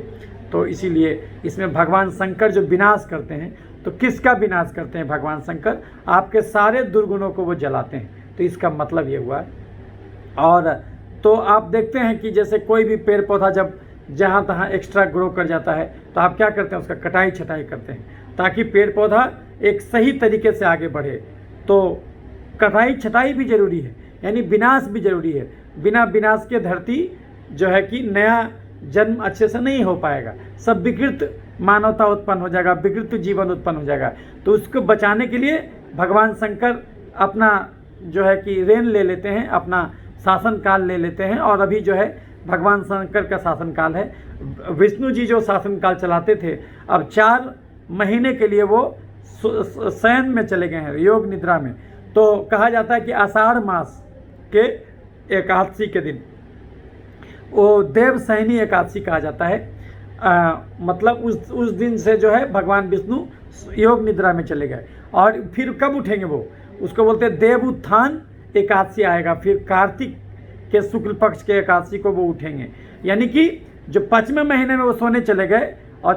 तो इसीलिए इसमें भगवान शंकर जो विनाश करते हैं, तो किसका विनाश करते हैं भगवान शंकर? आपके सारे दुर्गुणों को वो जलाते हैं। तो इसका मतलब ये हुआ। और तो आप देखते हैं कि जैसे कोई भी पेड़ पौधा जब जहाँ तहाँ एक्स्ट्रा ग्रो कर जाता है, तो आप क्या करते हैं? उसका कटाई छटाई करते हैं, ताकि पेड़ पौधा एक सही तरीके से आगे बढ़े। तो कटाई छटाई भी जरूरी है, यानी विनाश भी जरूरी है। बिना विनाश के धरती जो है कि नया जन्म अच्छे से नहीं हो पाएगा, सब विकृत मानवता उत्पन्न हो जाएगा, विकृत जीवन उत्पन्न हो जाएगा। तो उसको बचाने के लिए भगवान शंकर अपना जो है कि रेन ले लेते हैं, अपना शासन काल ले लेते हैं। और अभी जो है भगवान शंकर का शासन काल है। विष्णु जी जो शासन काल चलाते थे, अब 4 महीने के लिए वो शयन में चले गए हैं, योग निद्रा में। तो कहा जाता है कि आषाढ़ मास के एकादशी के दिन, वो देवशयनी एकादशी कहा जाता है। मतलब उस दिन से जो है भगवान विष्णु योग निद्रा में चले गए। और फिर कब उठेंगे वो, उसको बोलते हैं देव उत्थान एकादशी आएगा, फिर कार्तिक के शुक्ल पक्ष के एकादशी को वो उठेंगे। यानी कि जो 5वें महीने में वो सोने चले गए, और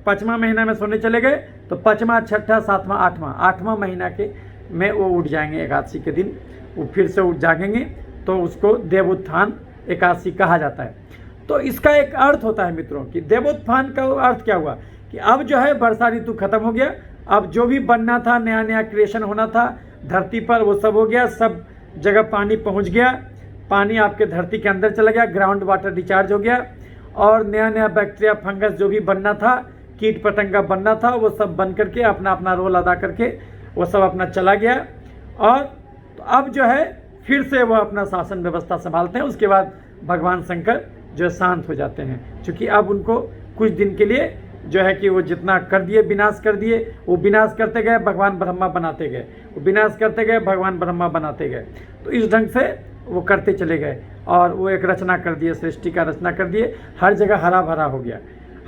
5वां महीना में सोने चले गए तो 5वां, 6ठा, 7वां, 8वां महीना के में वो उठ जाएंगे एकादशी के दिन, वो फिर से उठ जागेंगे, तो उसको देवोत्थान एकादशी कहा जाता है। तो इसका एक अर्थ होता है मित्रों कि देवोत्थान का अर्थ क्या हुआ कि अब जो है वर्षा ऋतु खत्म हो गया, अब जो भी बनना था, नया नया क्रिएशन होना था धरती पर, वो सब हो गया, सब जगह पानी पहुंच गया, पानी आपके धरती के अंदर चला गया, ग्राउंड वाटर रिचार्ज हो गया, और नया नया बैक्टीरिया, फंगस जो भी बनना था, कीट पतंगा बनना था, वो सब बन करके अपना अपना रोल अदा करके वो सब अपना चला गया। और तो अब जो है फिर से वो अपना शासन व्यवस्था संभालते हैं। उसके बाद भगवान शंकर जो शांत हो जाते हैं, क्योंकि अब उनको कुछ दिन के लिए जो है कि वो जितना कर दिए, विनाश कर दिए, वो विनाश करते गए, भगवान ब्रह्मा बनाते गए, वो विनाश करते गए, भगवान ब्रह्मा बनाते गए। तो इस ढंग से वो करते चले गए, और वो एक रचना कर दिए, सृष्टि का रचना कर दिए, हर जगह हरा भरा हो गया,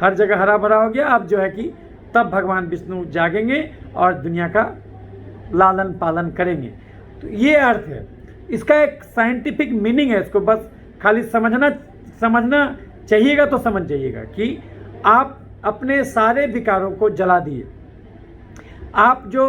हर जगह हरा भरा हो गया। अब जो है कि तब भगवान विष्णु जागेंगे और दुनिया का लालन पालन करेंगे। तो ये अर्थ है, इसका एक साइंटिफिक मीनिंग है, इसको बस खाली समझना चाहिएगा तो समझ जाइएगा कि आप अपने सारे विकारों को जला दिए। आप जो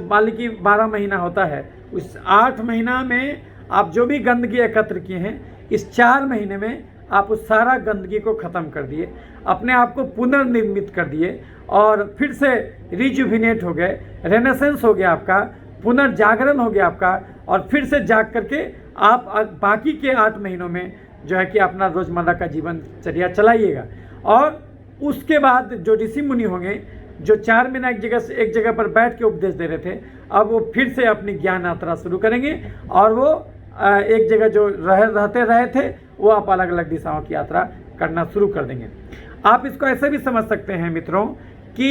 मान लीजिए 12 महीना होता है, उस 8 महीना में आप जो भी गंदगी एकत्र किए हैं, इस 4 महीने में आप उस सारा गंदगी को ख़त्म कर दिए, अपने आप को पुनर्निर्मित कर दिए, और फिर से रिजुविनेट हो गए, रेनेसेंस हो गया आपका, पुनर्जागरण हो गया आपका, और फिर से जाग करके आप बाकी के 8 महीनों में जो है कि अपना रोज़मर्रा का जीवनचर्या चलाइएगा। और उसके बाद जो ऋषि मुनि होंगे, जो 4 महीना एक जगह पर बैठ के उपदेश दे रहे थे, अब वो फिर से अपनी ज्ञान यात्रा शुरू करेंगे, और वो एक जगह जो रहते रहे थे, वो आप अलग अलग दिशाओं की यात्रा करना शुरू कर देंगे। आप इसको ऐसे भी समझ सकते हैं मित्रों कि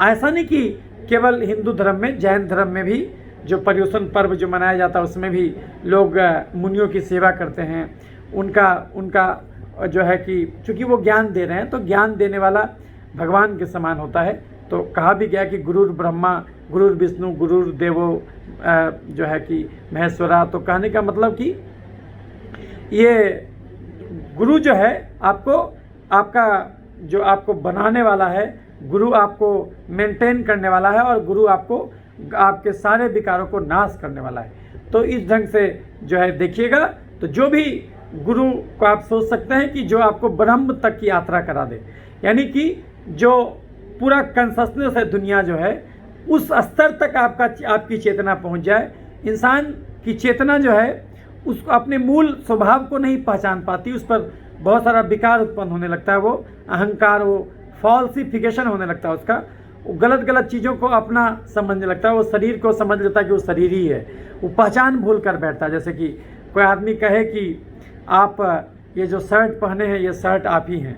ऐसा नहीं कि केवल हिंदू धर्म में, जैन धर्म में भी जो पर्युषण पर्व जो मनाया जाता है उसमें भी लोग मुनियों की सेवा करते हैं। उनका जो है कि चूँकि वो ज्ञान दे रहे हैं, तो ज्ञान देने वाला भगवान के समान होता है। तो कहा भी गया कि गुरुर ब्रह्मा, गुरुर विष्णु, गुरुर देवो जो है कि महेश्वरा। तो कहने का मतलब कि ये गुरु जो है आपका जो आपको बनाने वाला है, गुरु आपको मेंटेन करने वाला है, और गुरु आपको आपके सारे विकारों को नाश करने वाला है। तो इस ढंग से जो है देखिएगा, तो जो भी गुरु को आप सोच सकते हैं कि जो आपको ब्रह्म तक की यात्रा करा दे, यानी कि जो पूरा कंसस्नेस है दुनिया जो है, उस स्तर तक आपकी चेतना पहुंच जाए। इंसान की चेतना जो है उसको अपने मूल स्वभाव को नहीं पहचान पाती, उस पर बहुत सारा विकार उत्पन्न होने लगता है, वो अहंकार, वो फॉल्सिफिकेशन होने लगता है उसका, वो गलत चीज़ों को अपना समझने लगता है, वो शरीर को समझ लेता है कि वो शरीर ही है, वो पहचान भूल कर बैठता है। जैसे कि कोई आदमी कहे कि आप ये जो शर्ट पहने हैं ये शर्ट आप ही हैं,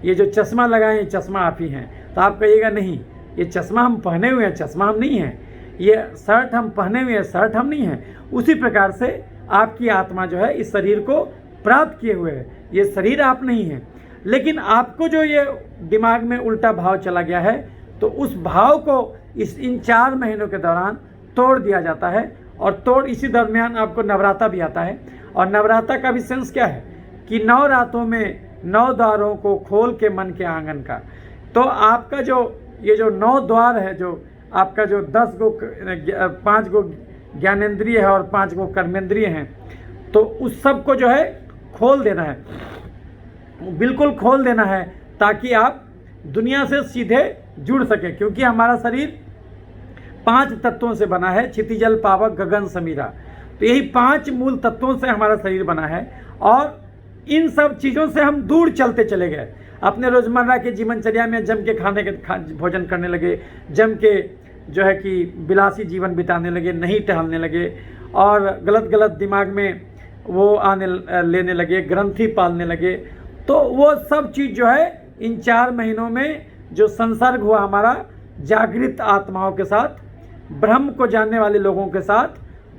ये जो चश्मा लगाए हैं चश्मा आप ही हैं, तो आप कहिएगा नहीं, ये चश्मा हम पहने हुए हैं, चश्मा हम नहीं हैं, ये शर्ट हम पहने हुए हैं, शर्ट हम नहीं हैं। उसी प्रकार से आपकी आत्मा जो है इस शरीर को प्राप्त किए हुए है, ये शरीर आप नहीं हैं। लेकिन आपको जो ये दिमाग में उल्टा भाव चला गया है, तो उस भाव को इन 4 महीनों के दौरान तोड़ दिया जाता है। और इसी दरमियान आपको नवरात्रा भी आता है, और नवरात्रा का भी सेंस क्या है कि 9 रातों में 9 द्वारों को खोल के मन के आंगन का। तो आपका जो ये जो 9 द्वार है, जो आपका जो 5 गो ज्ञानेंद्रिय है और 5 गो कर्मेंद्रिय हैं, तो उस सब को जो है खोल देना है, बिल्कुल खोल देना है, ताकि आप दुनिया से सीधे जुड़ सके। क्योंकि हमारा शरीर 5 तत्वों से बना है, क्षितिजल पावक गगन समीरा। तो यही 5 मूल तत्वों से हमारा शरीर बना है, और इन सब चीज़ों से हम दूर चलते चले गए। अपने रोज़मर्रा के जीवनचर्या में जम के भोजन करने लगे, जम के जो है कि विलासी जीवन बिताने लगे, नहीं टहलने लगे, और गलत दिमाग में वो लेने लगे, ग्रंथि पालने लगे। तो वो सब चीज़ जो है इन 4 महीनों में जो संसर्ग हुआ हमारा जागृत आत्माओं के साथ, ब्रह्म को जानने वाले लोगों के साथ,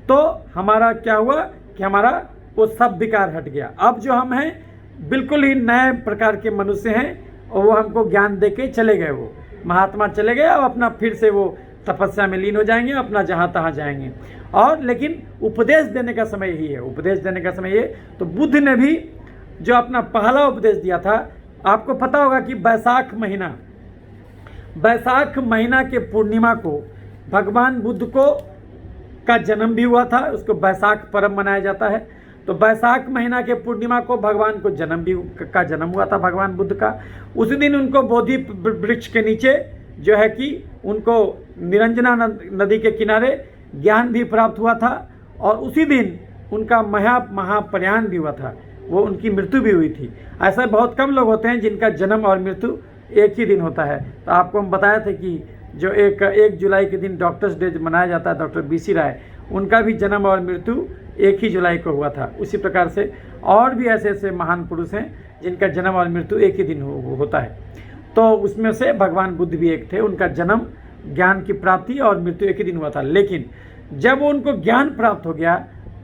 तो हमारा क्या हुआ कि हमारा वो सब विकार हट गया। अब जो हम हैं बिल्कुल ही नए प्रकार के मनुष्य हैं और वो हमको ज्ञान दे के चले गए। वो महात्मा चले गए और अपना फिर से वो तपस्या में लीन हो जाएंगे, अपना जहाँ तहाँ जाएंगे। और लेकिन उपदेश देने का समय यही है, उपदेश देने का समय ये। तो बुद्ध ने भी जो अपना पहला उपदेश दिया था, आपको पता होगा कि बैसाख महीना के पूर्णिमा को भगवान बुद्ध को का जन्म भी हुआ था, उसको बैसाख पर्व मनाया जाता है। तो बैसाख महीना के पूर्णिमा को भगवान को जन्म हुआ था भगवान बुद्ध का। उसी दिन उनको बोधि वृक्ष के नीचे जो है कि उनको निरंजना नदी के किनारे ज्ञान भी प्राप्त हुआ था और उसी दिन उनका महाप्रयाण भी हुआ था, वो उनकी मृत्यु भी हुई थी। ऐसे बहुत कम लोग होते हैं जिनका जन्म और मृत्यु एक ही दिन होता है। तो आपको हम बताए थे कि जो 1 जुलाई के दिन डॉक्टर्स डे मनाया जाता है, डॉक्टर BC राय, उनका भी जन्म और मृत्यु 1 ही जुलाई को हुआ था। उसी प्रकार से और भी ऐसे ऐसे महान पुरुष हैं जिनका जन्म और मृत्यु एक ही दिन होता है। तो उसमें से भगवान बुद्ध भी एक थे, उनका जन्म, ज्ञान की प्राप्ति और मृत्यु एक ही दिन हुआ था। लेकिन जब उनको ज्ञान प्राप्त हो गया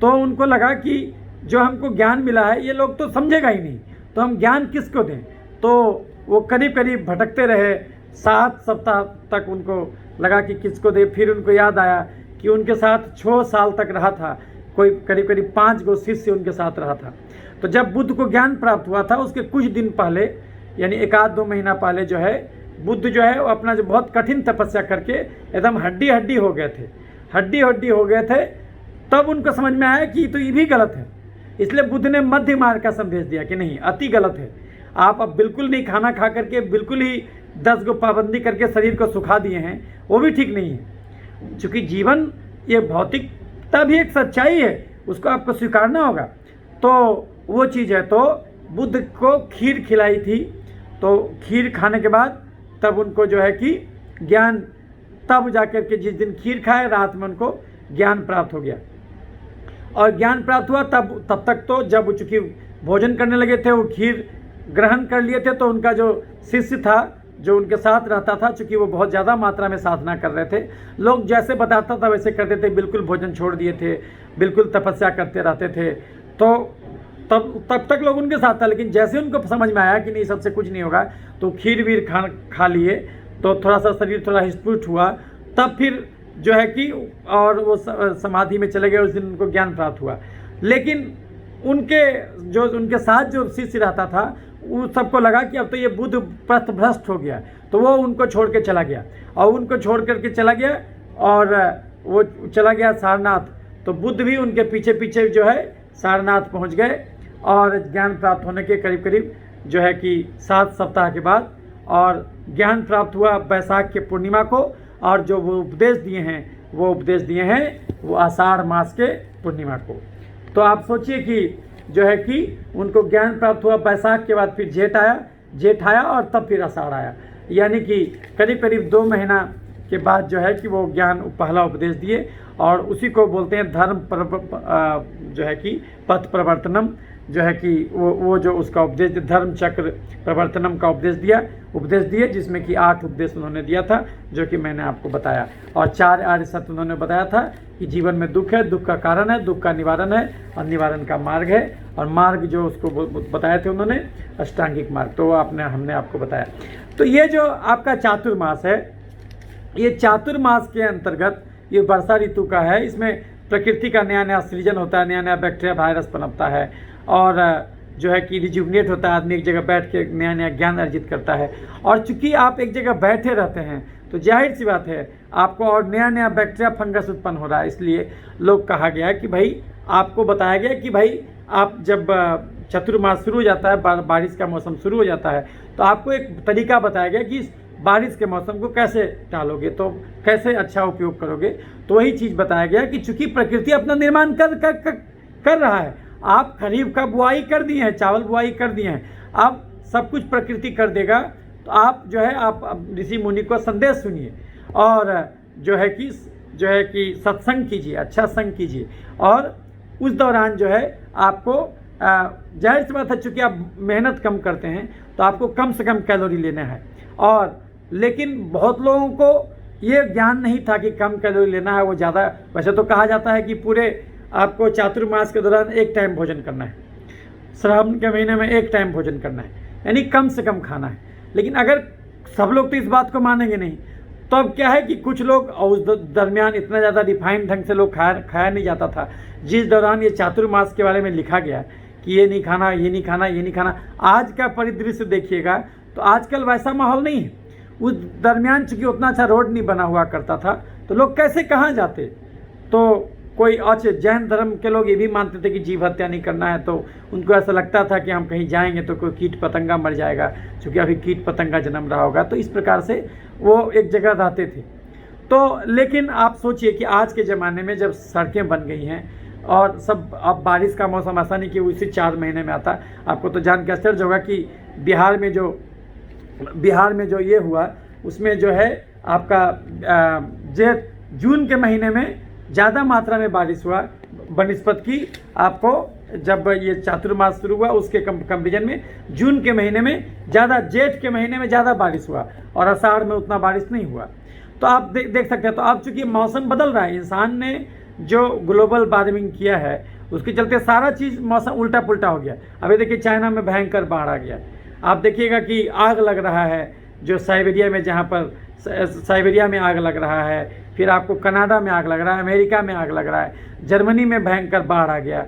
तो उनको लगा कि जो हमको ज्ञान मिला है ये लोग तो समझेगा ही नहीं, तो हम ज्ञान किसको दें। तो वो करीब करीब भटकते रहे, 7 सप्ताह तक उनको लगा कि किसको दे। फिर उनको याद आया कि उनके साथ 6 साल तक रहा था, कोई करीब करीब 5 गो शिष्य उनके साथ रहा था। तो जब बुद्ध को ज्ञान प्राप्त हुआ था उसके कुछ दिन पहले, यानी 1-2 महीना पहले जो है, बुद्ध जो है वो अपना जो बहुत कठिन तपस्या करके एकदम हड्डी हो गए थे। तब उनको समझ में आया कि तो ये भी गलत है। इसलिए बुद्ध ने मध्य मार्ग का संदेश दिया कि नहीं, अति गलत है। आप अब बिल्कुल नहीं खाना खा करके बिल्कुल ही 10 गो पाबंदी करके शरीर को सुखा दिए हैं, वो भी ठीक नहीं है। चूँकि जीवन ये भौतिकता भी एक सच्चाई है, उसको आपको स्वीकारना होगा। तो वो चीज़ है। तो बुद्ध को खीर खिलाई थी, तो खीर खाने के बाद तब उनको जो है कि ज्ञान, तब जाकर के जिस दिन खीर खाए रात में उनको ज्ञान प्राप्त हो गया। और ज्ञान प्राप्त हुआ तब तक तो जब चूँकि भोजन करने लगे थे, वो खीर ग्रहण कर लिए थे, तो उनका जो शिष्य था जो उनके साथ रहता था, चूँकि वो बहुत ज़्यादा मात्रा में साधना कर रहे थे, लोग जैसे बताता था वैसे करते थे, बिल्कुल भोजन छोड़ दिए थे, बिल्कुल तपस्या करते रहते थे। तो तब तक लोग उनके साथ था। लेकिन जैसे उनको समझ में आया कि नहीं, सबसे कुछ नहीं होगा, तो खीर वीर खा लिए, तो थोड़ा सा शरीर थोड़ा हिस्पुट हुआ। तब फिर जो है कि और वो समाधि में चले गए। उस दिन उनको ज्ञान प्राप्त हुआ। लेकिन उनके साथ जो शिष्य रहता था, उन सबको लगा कि अब तो ये बुद्ध पथभ्रष्ट हो गया, तो वो उनको छोड़ के चला गया। और उनको छोड़ करके चला गया और वो चला गया सारनाथ। तो बुद्ध भी उनके पीछे पीछे जो है सारनाथ पहुंच गए और ज्ञान प्राप्त होने के करीब करीब जो है कि 7 सप्ताह के बाद, और ज्ञान प्राप्त हुआ बैसाख के पूर्णिमा को। और जो वो उपदेश दिए हैं वो आषाढ़ मास के पूर्णिमा को। तो आप सोचिए कि जो है कि उनको ज्ञान प्राप्त हुआ बैसाख के बाद, फिर जेठ आया और तब फिर आषाढ़ आया। यानी कि करीब करीब 2 महीना के बाद जो है कि वो ज्ञान पहला उपदेश दिए। और उसी को बोलते हैं धर्म जो है कि पथ प्रवर्तनम, जो है कि वो जो उसका उपदेश, धर्म चक्र प्रवर्तनम का उपदेश दिए, जिसमें कि 8 उपदेश उन्होंने दिया था, जो कि मैंने आपको बताया। और 4 आर्य सत्य उन्होंने बताया था कि जीवन में दुख है, दुख का कारण है, दुख का निवारण है, और निवारण का मार्ग है। और मार्ग जो उसको बताए थे उन्होंने, अष्टांगिक मार्ग, तो हमने आपको बताया। तो ये जो आपका चातुर्मास है, ये चातुर्मास के अंतर्गत ये वर्षा ऋतु का है। इसमें प्रकृति का नया नया सृजन होता है, नया नया बैक्टीरिया वायरस पनपता है, और जो है कि रिजुवनेट होता है, आदमी एक जगह बैठ के नया नया ज्ञान अर्जित करता है। और चूंकि आप एक जगह बैठे रहते हैं तो जाहिर सी बात है आपको और नया नया बैक्टीरिया फंगस उत्पन्न हो रहा है। इसलिए लोग कहा गया है कि भाई, आपको बताया गया कि भाई आप जब चतुर्मास शुरू हो जाता है, बारिश का मौसम शुरू हो जाता है, तो आपको एक तरीका बताया गया कि बारिश के मौसम को कैसे टालोगे, तो कैसे अच्छा उपयोग करोगे। तो वही चीज़ बताया गया कि चूंकि प्रकृति अपना निर्माण कर रहा है, आप खरीफ का बुआई कर दिए हैं, चावल बुआई कर दिए हैं, अब सब कुछ प्रकृति कर देगा। तो आप जो है आप ऋषि मुनि को संदेश सुनिए, और जो है कि सत्संग कीजिए, अच्छा संग कीजिए। और उस दौरान जो है आपको जाहिर सी बात है, चूँकि आप मेहनत कम करते हैं तो आपको कम से कम कैलोरी लेना है। और लेकिन बहुत लोगों को ये ज्ञान नहीं था कि कम कैलोरी लेना है, वो ज़्यादा। वैसे तो कहा जाता है कि पूरे आपको चातुर्मास के दौरान एक टाइम भोजन करना है, श्रावण के महीने में एक टाइम भोजन करना है, यानी कम से कम खाना है। लेकिन अगर सब लोग तो इस बात को मानेंगे नहीं, तो अब क्या है कि कुछ लोग, और उस दरमियान इतना ज़्यादा रिफाइंड ढंग से लोग खाया नहीं जाता था, जिस दौरान ये चातुर्मास के बारे में लिखा गया कि ये नहीं खाना, ये नहीं खाना, ये नहीं खाना। आज का परिदृश्य देखिएगा तो आजकल वैसा माहौल नहीं है। उस दरमियान चूँकि उतना अच्छा रोड नहीं बना हुआ करता था, तो लोग कैसे कहाँ जाते। तो कोई अच्छे जैन धर्म के लोग ये भी मानते थे कि जीव हत्या नहीं करना है, तो उनको ऐसा लगता था कि हम कहीं जाएंगे तो कोई कीट पतंगा मर जाएगा, क्योंकि अभी कीट पतंगा जन्म रहा होगा। तो इस प्रकार से वो एक जगह रहते थे। तो लेकिन आप सोचिए कि आज के ज़माने में जब सड़कें बन गई हैं और सब, अब बारिश का मौसम ऐसा नहीं कि उसी 4 महीने में आता। आपको तो जान के आश्चर्य होगा कि बिहार में जो ये हुआ, उसमें जो है आपका जून के महीने में ज़्यादा मात्रा में बारिश हुआ बनिस्पत की, आपको जब ये चातुर्मास शुरू हुआ उसके कंपेरिजन में जून के महीने में ज़्यादा, जेठ के महीने में ज़्यादा बारिश हुआ और आषाढ़ में उतना बारिश नहीं हुआ। तो आप देख सकते हैं। तो अब चूँकि मौसम बदल रहा है, इंसान ने जो ग्लोबल वार्मिंग किया है उसके चलते सारा चीज़ मौसम उल्टा पुल्टा हो गया। अभी देखिए चाइना में भयंकर बाढ़ आ गया। आप देखिएगा कि आग लग रहा है, जो साइबेरिया में, जहाँ पर साइबेरिया में आग लग रहा है, फिर आपको कनाडा में आग लग रहा है, अमेरिका में आग लग रहा है, जर्मनी में भयंकर बाढ़ आ गया।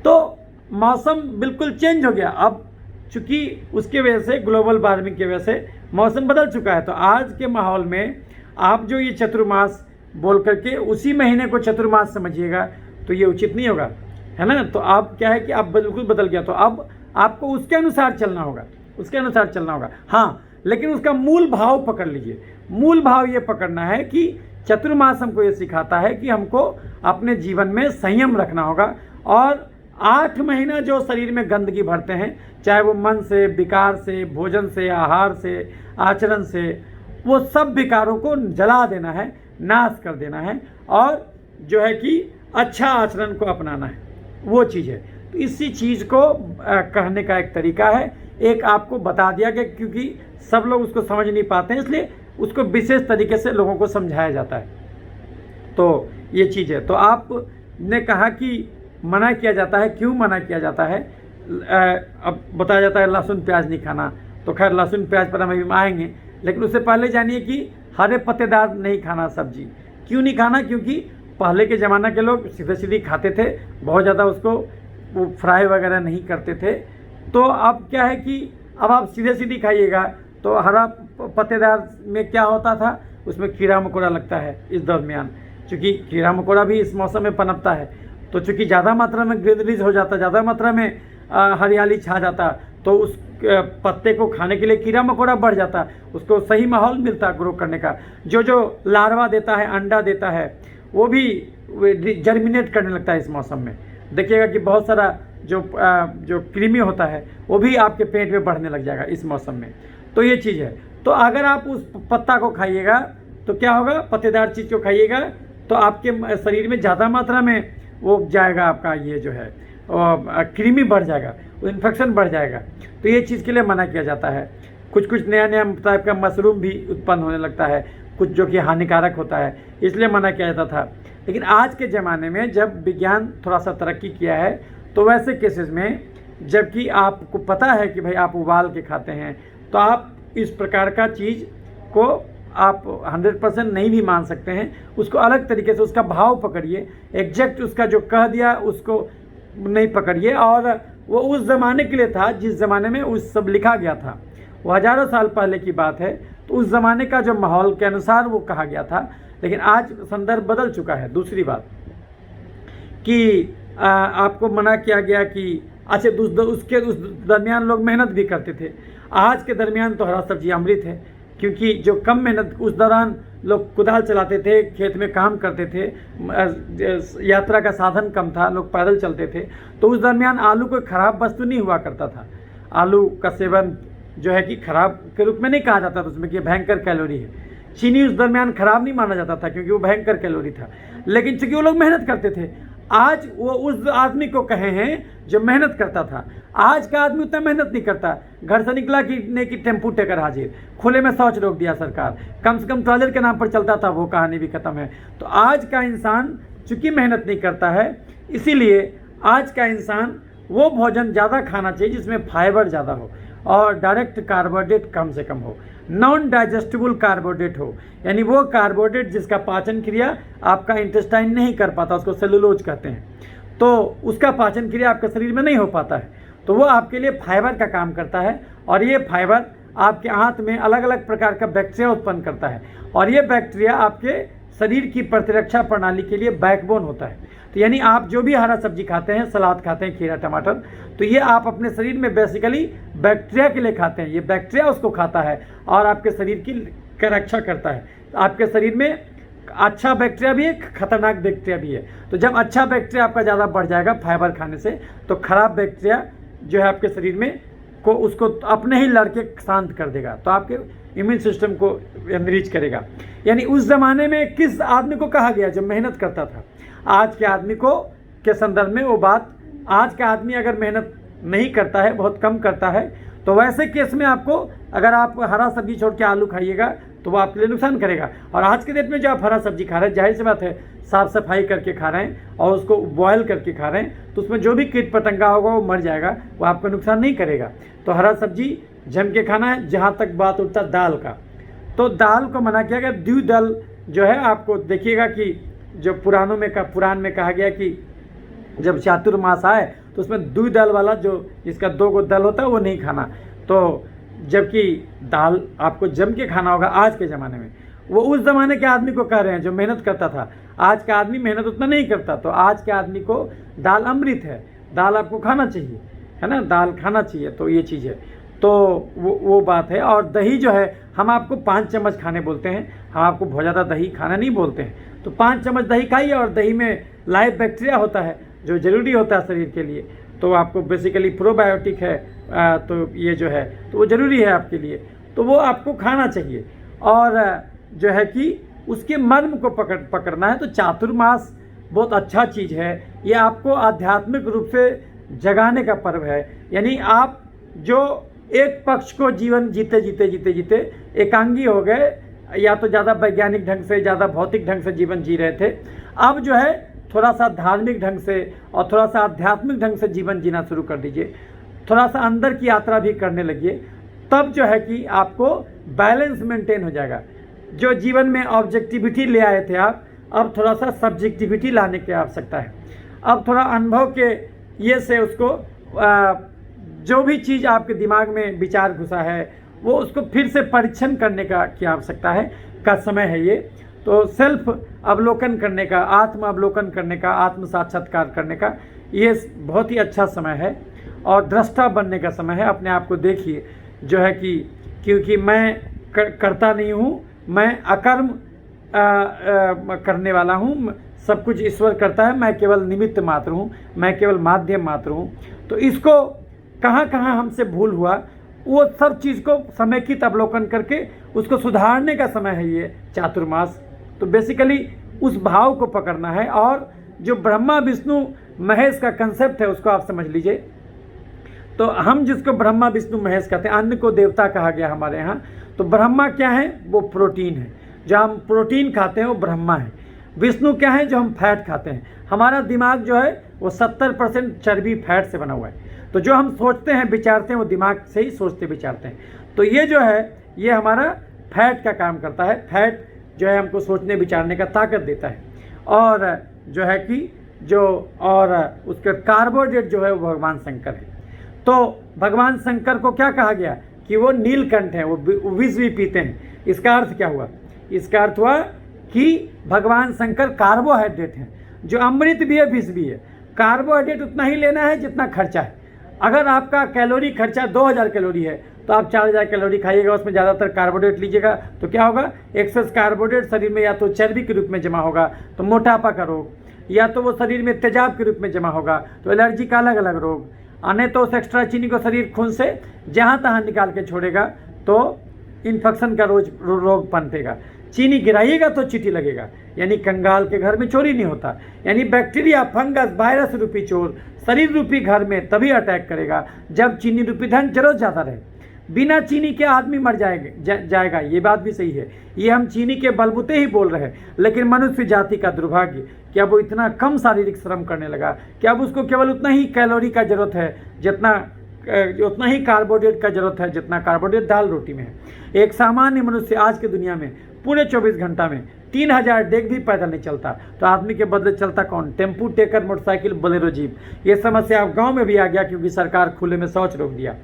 तो मौसम बिल्कुल चेंज हो गया। अब चूँकि उसके वजह से, ग्लोबल वार्मिंग की वजह से मौसम बदल चुका है। तो आज के माहौल में आप जो ये चतुर्मास बोल करके उसी महीने को चतुर्मास समझिएगा, तो ये उचित नहीं होगा, है ना। तो आप क्या है कि आप बिल्कुल बदल गया, तो अब आपको उसके अनुसार चलना होगा, उसके अनुसार चलना होगा। हाँ, लेकिन उसका मूल भाव पकड़ लीजिए। मूल भाव ये पकड़ना है कि चतुर्मास हमको ये सिखाता है कि हमको अपने जीवन में संयम रखना होगा, और 8 महीना जो शरीर में गंदगी भरते हैं, चाहे वो मन से, विकार से, भोजन से, आहार से, आचरण से, वो सब विकारों को जला देना है, नाश कर देना है, और जो है कि अच्छा आचरण को अपनाना है, वो चीज़ है। तो इसी चीज़ को कहने का एक तरीका है, एक आपको बता दिया गया, क्योंकि सब लोग उसको समझ नहीं पाते हैं, इसलिए उसको विशेष तरीके से लोगों को समझाया जाता है। तो ये चीज़ है। तो आपने कहा कि मना किया जाता है, क्यों मना किया जाता है। अब बताया जाता है लहसुन प्याज नहीं खाना, तो खैर लहसुन प्याज पर हम अभी आएंगे, लेकिन उससे पहले जानिए कि हरे पत्तेदार नहीं खाना सब्जी। क्यों नहीं खाना? क्योंकि पहले के ज़माना के लोग सीधे सीधे खाते थे, बहुत ज़्यादा उसको वो फ्राई वगैरह नहीं करते थे। तो अब क्या है कि अब आप सीधे सीधे खाइएगा, तो हरा पत्तेदार में क्या होता था, उसमें कीड़ा मकोड़ा लगता है इस दरमियान, क्योंकि कीड़ा मकोड़ा भी इस मौसम में पनपता है। तो चूँकि ज़्यादा मात्रा में ग्रीनरीज हो जाता, ज़्यादा मात्रा में हरियाली छा जाता, तो उस पत्ते को खाने के लिए कीड़ा मकोड़ा बढ़ जाता, उसको सही माहौल मिलता ग्रो करने का। जो लार्वा देता है, अंडा देता है, वो भी जर्मिनेट करने लगता है इस मौसम में। देखिएगा कि बहुत सारा जो कृमि होता है वो भी आपके पेट में बढ़ने लग जाएगा इस मौसम में। तो ये चीज़ है। तो अगर आप उस पत्ता को खाइएगा तो क्या होगा, पत्तेदार चीज़ को खाइएगा तो आपके शरीर में ज़्यादा मात्रा में वो जाएगा, आपका ये जो है कृमि बढ़ जाएगा, इन्फेक्शन बढ़ जाएगा। तो ये चीज़ के लिए मना किया जाता है। कुछ नया टाइप का मशरूम भी उत्पन्न होने लगता है, कुछ जो कि हानिकारक होता है, इसलिए मना किया जाता था। लेकिन आज के ज़माने में जब विज्ञान थोड़ा सा तरक्की किया है, तो वैसे केसेस में जबकि आपको पता है कि भाई आप उबाल के खाते हैं, तो आप इस प्रकार का चीज़ को आप 100% नहीं भी मान सकते हैं। उसको अलग तरीके से उसका भाव पकड़िए, एग्जैक्ट उसका जो कह दिया उसको नहीं पकड़िए। और वो उस ज़माने के लिए था जिस ज़माने में उस सब लिखा गया था, वो हज़ारों साल पहले की बात है। तो उस ज़माने का जो माहौल के अनुसार वो कहा गया था। लेकिन आज संदर्भ बदल चुका है। दूसरी बात कि आपको मना किया गया कि अच्छा उसके उस दरमियान लोग मेहनत भी करते थे। आज के दरमियान तो हरा सब्जी अमृत है, क्योंकि जो कम मेहनत, उस दौरान लोग कुदाल चलाते थे, खेत में काम करते थे, यात्रा का साधन कम था, लोग पैदल चलते थे। तो उस दरमियान आलू कोई ख़राब वस्तु नहीं हुआ करता था। आलू का सेवन जो है कि खराब के रूप में नहीं कहा जाता था, उसमें कि भयंकर कैलोरी है। चीनी उस दरमियान खराब नहीं माना जाता था, क्योंकि वो भयंकर कैलोरी था। लेकिन चूंकि वो लोग मेहनत करते थे, आज वो उस आदमी को कहे हैं जो मेहनत करता था। आज का आदमी उतना मेहनत नहीं करता, घर से निकला कि टेम्पू टेकर हाजिर, खुले में शौच रोक दिया सरकार, कम से कम टॉयलेट के नाम पर चलता था, वो कहानी भी खत्म है। तो आज का इंसान चूंकि मेहनत नहीं करता है, इसीलिए आज का इंसान वो भोजन ज़्यादा खाना चाहिए जिसमें फाइबर ज़्यादा हो और डायरेक्ट कार्बोहाइड्रेट कम से कम हो, नॉन डाइजेस्टिबल कार्बोहाइड्रेट हो, यानी वो कार्बोहाइड्रेट जिसका पाचन क्रिया आपका इंटेस्टाइन नहीं कर पाता, उसको सेलुलोज कहते हैं, तो उसका पाचन क्रिया आपके शरीर में नहीं हो पाता है, तो वो आपके लिए फाइबर का काम करता है। और ये फाइबर आपके आंत में अलग अलग प्रकार का बैक्टीरिया उत्पन्न करता है और ये बैक्टीरिया आपके शरीर की प्रतिरक्षा प्रणाली के लिए बैकबोन होता है। तो यानी आप जो भी हरा सब्जी खाते हैं, सलाद खाते हैं, खीरा टमाटर, तो ये आप अपने शरीर में बेसिकली बैक्टीरिया के लिए खाते हैं, ये बैक्टीरिया उसको खाता है और आपके शरीर की रक्षा करता है। आपके शरीर में अच्छा बैक्टीरिया भी है, खतरनाक बैक्टीरिया भी है, तो जब अच्छा बैक्टीरिया आपका ज़्यादा बढ़ जाएगा फाइबर खाने से, तो खराब बैक्टीरिया जो है आपके शरीर में को उसको अपने ही लड़के शांत कर देगा, तो आपके इम्यून सिस्टम को एनरिच करेगा। यानी उस ज़माने में किस आदमी को कहा गया जो मेहनत करता था, आज के आदमी को के संदर्भ में वो बात, आज का आदमी अगर मेहनत नहीं करता है, बहुत कम करता है, तो वैसे केस में आपको, अगर आप हरा सब्जी छोड़ के आलू खाइएगा तो वो आपके लिए नुकसान करेगा। और आज के डेट में जो आप हरा सब्जी खा रहे हैं, जाहिर सी बात है साफ़ सफाई करके खा रहे हैं और उसको बॉयल करके खा रहे हैं, तो उसमें जो भी कीट पतंगा होगा वो मर जाएगा, वो आपको नुकसान नहीं करेगा। तो हरा सब्जी जम के खाना है। जहाँ तक बात उठता दाल का, तो दाल को मना किया गया। द्विदल जो है, आपको देखिएगा कि जो पुराण में कहा गया कि जब चातुर्मास आए तो उसमें द्विदल वाला, जो जिसका 2 गो दल होता है, वो नहीं खाना। तो जबकि दाल आपको जम के खाना होगा आज के ज़माने में। वो उस ज़माने के आदमी को कह रहे हैं जो मेहनत करता था। आज का आदमी मेहनत उतना नहीं करता, तो आज के आदमी को दाल अमृत है, दाल आपको खाना चाहिए, है ना, दाल खाना चाहिए। तो ये चीज़ है, तो वो बात है। और दही जो है, हम आपको 5 चम्मच खाने बोलते हैं, हम आपको बहुत ज़्यादा दही खाना नहीं बोलते हैं। तो 5 चम्मच दही खाइए, और दही में लाइव बैक्टीरिया होता है जो ज़रूरी होता है शरीर के लिए, तो आपको बेसिकली प्रोबायोटिक है, तो ये जो है तो वो ज़रूरी है आपके लिए, तो वो आपको खाना चाहिए। और जो है कि उसके मर्म को पकड़ना है। तो चातुर्मास बहुत अच्छा चीज़ है, ये आपको आध्यात्मिक रूप से जगाने का पर्व है। यानी आप जो एक पक्ष को जीवन जीते एकांगी हो गए, या तो ज़्यादा वैज्ञानिक ढंग से, ज़्यादा भौतिक ढंग से जीवन जी रहे थे, अब जो है थोड़ा सा धार्मिक ढंग से और थोड़ा सा आध्यात्मिक ढंग से जीवन जीना शुरू कर दीजिए, थोड़ा सा अंदर की यात्रा भी करने लगिए, तब जो है कि आपको बैलेंस मेंटेन हो जाएगा। जो जीवन में ऑब्जेक्टिविटी ले आए थे आप, अब थोड़ा सा सब्जेक्टिविटी लाने की आवश्यकता है। अब थोड़ा अनुभव के ये से उसको जो भी चीज़ आपके दिमाग में विचार घुसा है, वो उसको फिर से परीक्षण करने की आवश्यकता है, का समय है ये। तो सेल्फ अवलोकन करने का, आत्म अवलोकन करने का, आत्म साक्षात्कार करने का ये बहुत ही अच्छा समय है और दृष्टा बनने का समय है। अपने आप को देखिए जो है कि, क्योंकि मैं करता नहीं हूँ, मैं अकर्म करने वाला हूँ, सब कुछ ईश्वर करता है, मैं केवल निमित्त मात्र हूँ, मैं केवल माध्यम मात्र हूँ। तो इसको कहाँ कहाँ हमसे भूल हुआ, वो सब चीज़ को समेकित अवलोकन करके उसको सुधारने का समय है ये चातुर्मास। तो बेसिकली उस भाव को पकड़ना है, और जो ब्रह्मा विष्णु महेश का कंसेप्ट है उसको आप समझ लीजिए। तो हम जिसको ब्रह्मा विष्णु महेश कहते हैं, अन्न को देवता कहा गया हमारे यहाँ। तो ब्रह्मा क्या है, वो प्रोटीन है, जो हम प्रोटीन खाते हैं वो ब्रह्मा है। विष्णु क्या है, जो हम फैट खाते हैं। हमारा दिमाग जो है वो 70% चर्बी फैट से बना हुआ है। तो जो हम सोचते हैं विचारते हैं वो दिमाग से ही सोचते विचारते हैं। तो ये जो है ये हमारा फैट का काम करता है। फैट जो है हमको सोचने विचारने का ताकत देता है। और जो है कि और उसके कार्बोहाइड्रेट जो है वो भगवान शंकर है। तो भगवान शंकर को क्या कहा गया कि वो नीलकंठ है, वो विष भी पीते हैं। इसका अर्थ क्या हुआ, इसका अर्थ हुआ कि भगवान शंकर कार्बोहाइड्रेट हैं, जो अमृत भी है विष भी है। कार्बोहाइड्रेट उतना ही लेना है जितना खर्चा है। अगर आपका कैलोरी खर्चा 2000 कैलोरी है तो आप 4000 कैलोरी खाइएगा, उसमें ज़्यादातर कार्बोहाइड्रेट लीजिएगा, तो क्या होगा, एक्सेस कार्बोहाइड्रेट शरीर में या तो चर्बी के रूप में जमा होगा तो मोटापा का रोग, या तो वो शरीर में तेजाब के रूप में जमा होगा तो एलर्जी का अलग अलग रोग, आने तो उस एक्स्ट्रा चीनी को शरीर खून से जहाँ तहाँ निकाल के छोड़ेगा तो इन्फेक्शन का रोग पनपेगा। चीनी गिराइएगा तो चींटी लगेगा, यानी कंगाल के घर में चोरी नहीं होता। यानी बैक्टीरिया, फंगस, वायरस रूपी चोर शरीर रूपी घर में तभी अटैक करेगा जब चीनी रूपी धन जरूरत ज़्यादा रहे। बिना चीनी के आदमी मर जाएगा, ये बात भी सही है। ये हम चीनी के बलबूते ही बोल रहे हैं, लेकिन मनुष्य जाति का दुर्भाग्य कि अब वो इतना कम शारीरिक श्रम करने लगा कि अब उसको केवल उतना ही कैलोरी का जरूरत है उतना ही कार्बोहाइड्रेट का जरूरत है जितना कार्बोहाइड्रेट दाल रोटी में है। एक सामान्य मनुष्य आज के दुनिया में पूरे 24 घंटा में 3000 डेग भी पैदल नहीं चलता, तो आदमी के बदले चलता कौन? Tempo, taker, motorcycle, Bolero, jeep. ये समस्या अब गांव में भी आ गया क्योंकि सरकार खुले में शौच रोक दिया।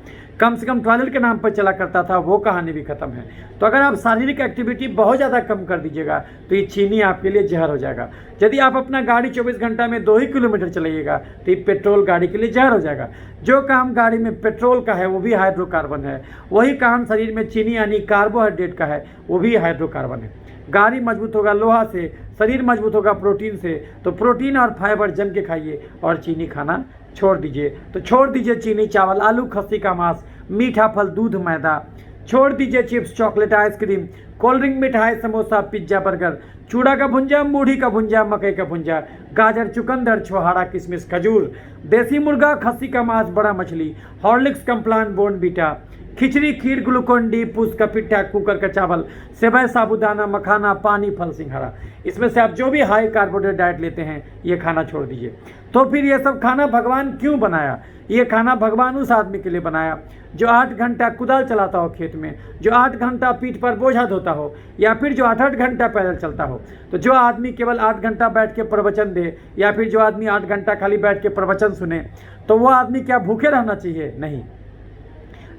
कम से कम टॉयलेट के नाम पर चला करता था, वो कहानी भी खत्म है। तो अगर आप शारीरिक एक्टिविटी बहुत ज़्यादा कम कर दीजिएगा तो ये चीनी आपके लिए जहर हो जाएगा। यदि आप अपना गाड़ी 24 घंटा में 2 ही किलोमीटर चलाइएगा तो ये पेट्रोल गाड़ी के लिए जहर हो जाएगा। जो काम गाड़ी में पेट्रोल का है वो भी हाइड्रोकार्बन है, वही काम शरीर में चीनी यानी कार्बोहाइड्रेट का है वो भी हाइड्रोकार्बन है। गाड़ी मजबूत होगा लोहा से, शरीर मजबूत होगा प्रोटीन से, तो प्रोटीन और फाइबर जम के खाइए और चीनी खाना छोड़ दीजिए। तो छोड़ दीजिए चीनी, चावल, आलू, खस्सी का मांस, मीठा फल, दूध, मैदा। छोड़ दीजिए chips, chocolate, ice cream, cold drink, मिठाई, समोसा, पिज्जा, बर्गर, चूड़ा का भुंजा, मूढ़ी का भुंजा, मकई का भुंजा, गाजर, चुकंदर, छोहाड़ा, किशमिश, खजूर, देसी मुर्गा, खस्सी का मांस, बड़ा मछली, हॉर्लिक्स, कम्प्लान, बोर्नवीटा, खिचड़ी, खीर, ग्लूकोन डी, पूस का पिट्ठा, कुकर का चावल, सेवई, साबूदाना, मखाना, पानी, फल, सिंघाड़ा। इसमें से आप जो भी हाई कार्बोहाइड्रेट डाइट लेते हैं ये खाना छोड़ दीजिए। तो फिर ये सब खाना भगवान क्यों बनाया? ये खाना भगवान उस आदमी के लिए बनाया जो 8 घंटा कुदाल चलाता हो खेत में, जो 8 घंटा पीठ पर बोझा ढोता हो, या फिर जो 8-8 घंटा पैदल चलता हो। तो जो आदमी केवल 8 घंटा बैठ के प्रवचन दे, या फिर जो आदमी 8 घंटा खाली बैठ के प्रवचन सुने, तो वो आदमी क्या भूखे रहना चाहिए? नहीं।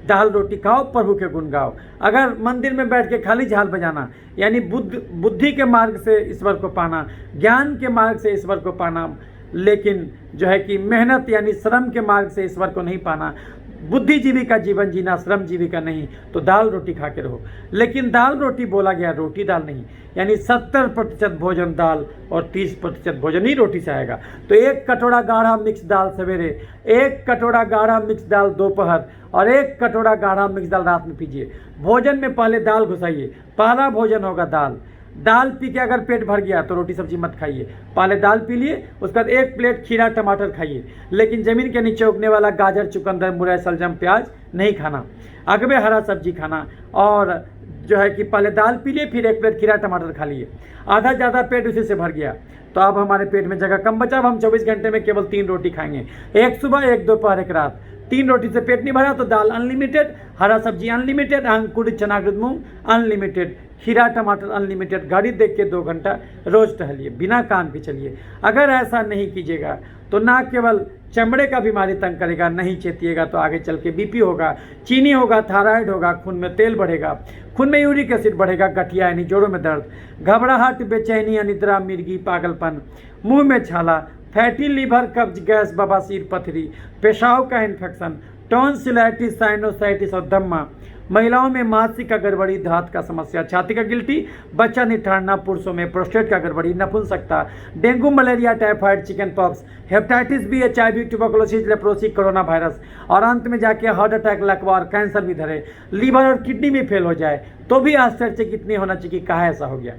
दाल रोटी खाओ, प्रभु के गुण गाओ। अगर मंदिर में बैठ के खाली झाल बजाना यानी बुद्धि के मार्ग से ईश्वर को पाना, ज्ञान के मार्ग से ईश्वर को पाना, लेकिन जो है कि मेहनत यानी श्रम के मार्ग से ईश्वर को नहीं पाना, बुद्धिजीवी का जीवन जीना, श्रमजीवी का नहीं, तो दाल रोटी खा के रहो। लेकिन दाल रोटी बोला गया, रोटी दाल नहीं, यानी 70% भोजन दाल और 30% भोजन ही रोटी से आएगा। तो 1 कटोरा गाढ़ा मिक्स दाल सवेरे, 1 कटोरा गाढ़ा मिक्स दाल दोपहर और 1 कटोरा गाढ़ा मिक्स दाल रात में पीजिए। भोजन में पहले दाल घुसाइए, पहला भोजन होगा दाल। दाल पी के अगर पेट भर गया तो रोटी सब्जी मत खाइए, पहले दाल पी लिए, उसके बाद 1 प्लेट खीरा टमाटर खाइए। लेकिन ज़मीन के नीचे उगने वाला गाजर, चुकंदर, मुरई, शलजम, प्याज नहीं खाना। अगबे हरा सब्जी खाना, और जो है कि पहले दाल पी लिए फिर 1 प्लेट खीरा टमाटर खा लिए। आधा ज़्यादा पेट उसी से भर गया तो अब हमारे पेट में जगह कम बचा। अब हम 24 घंटे में केवल 3 रोटी खाएंगे, 1 सुबह, 1 दोपहर, 1 रात। 3 रोटी से पेट नहीं भरा तो दाल अनलिमिटेड, हरा सब्जी अनलिमिटेड, अंकुरित चना, मूंग अनलिमिटेड, खीरा टमाटर अनलिमिटेड। घड़ी देख के 2 घंटा रोज टहलिए, बिना काम के चलिए। अगर ऐसा नहीं कीजिएगा तो ना केवल चमड़े का बीमारी तंग करेगा, नहीं चेतिएगा तो आगे चल के बीपी होगा, चीनी होगा, थायराइड होगा, खून में तेल बढ़ेगा, खून में यूरिक एसिड बढ़ेगा, गठिया यानी जोड़ों में दर्द, घबराहट, बेचैनी, अनिद्रा, मिर्गी, पागलपन, मुंह में छाला, फैटी लीवर, कब्ज, गैस, बवासीर, पथरी, पेशाब का इन्फेक्शन, टॉन्सिलाइटिस, साइनोसाइटिस और दम्मा। महिलाओं में मासिक का गड़बड़ी, धात का समस्या, छाती का गिल्टी, बच्चा निठारना, पुरुषों में प्रोस्टेट का गड़बड़ी, नपुंसकता, dengue, malaria, typhoid, chicken pox, hepatitis B, HIV, tuberculosis, leprosy, corona virus, और अंत में जाके हार्ट अटैक, लकवा और कैंसर भी धरे, लीवर और किडनी भी फेल हो जाए तो भी आश्चर्य कितनी होना चाहिए कि कहा ऐसा हो गया।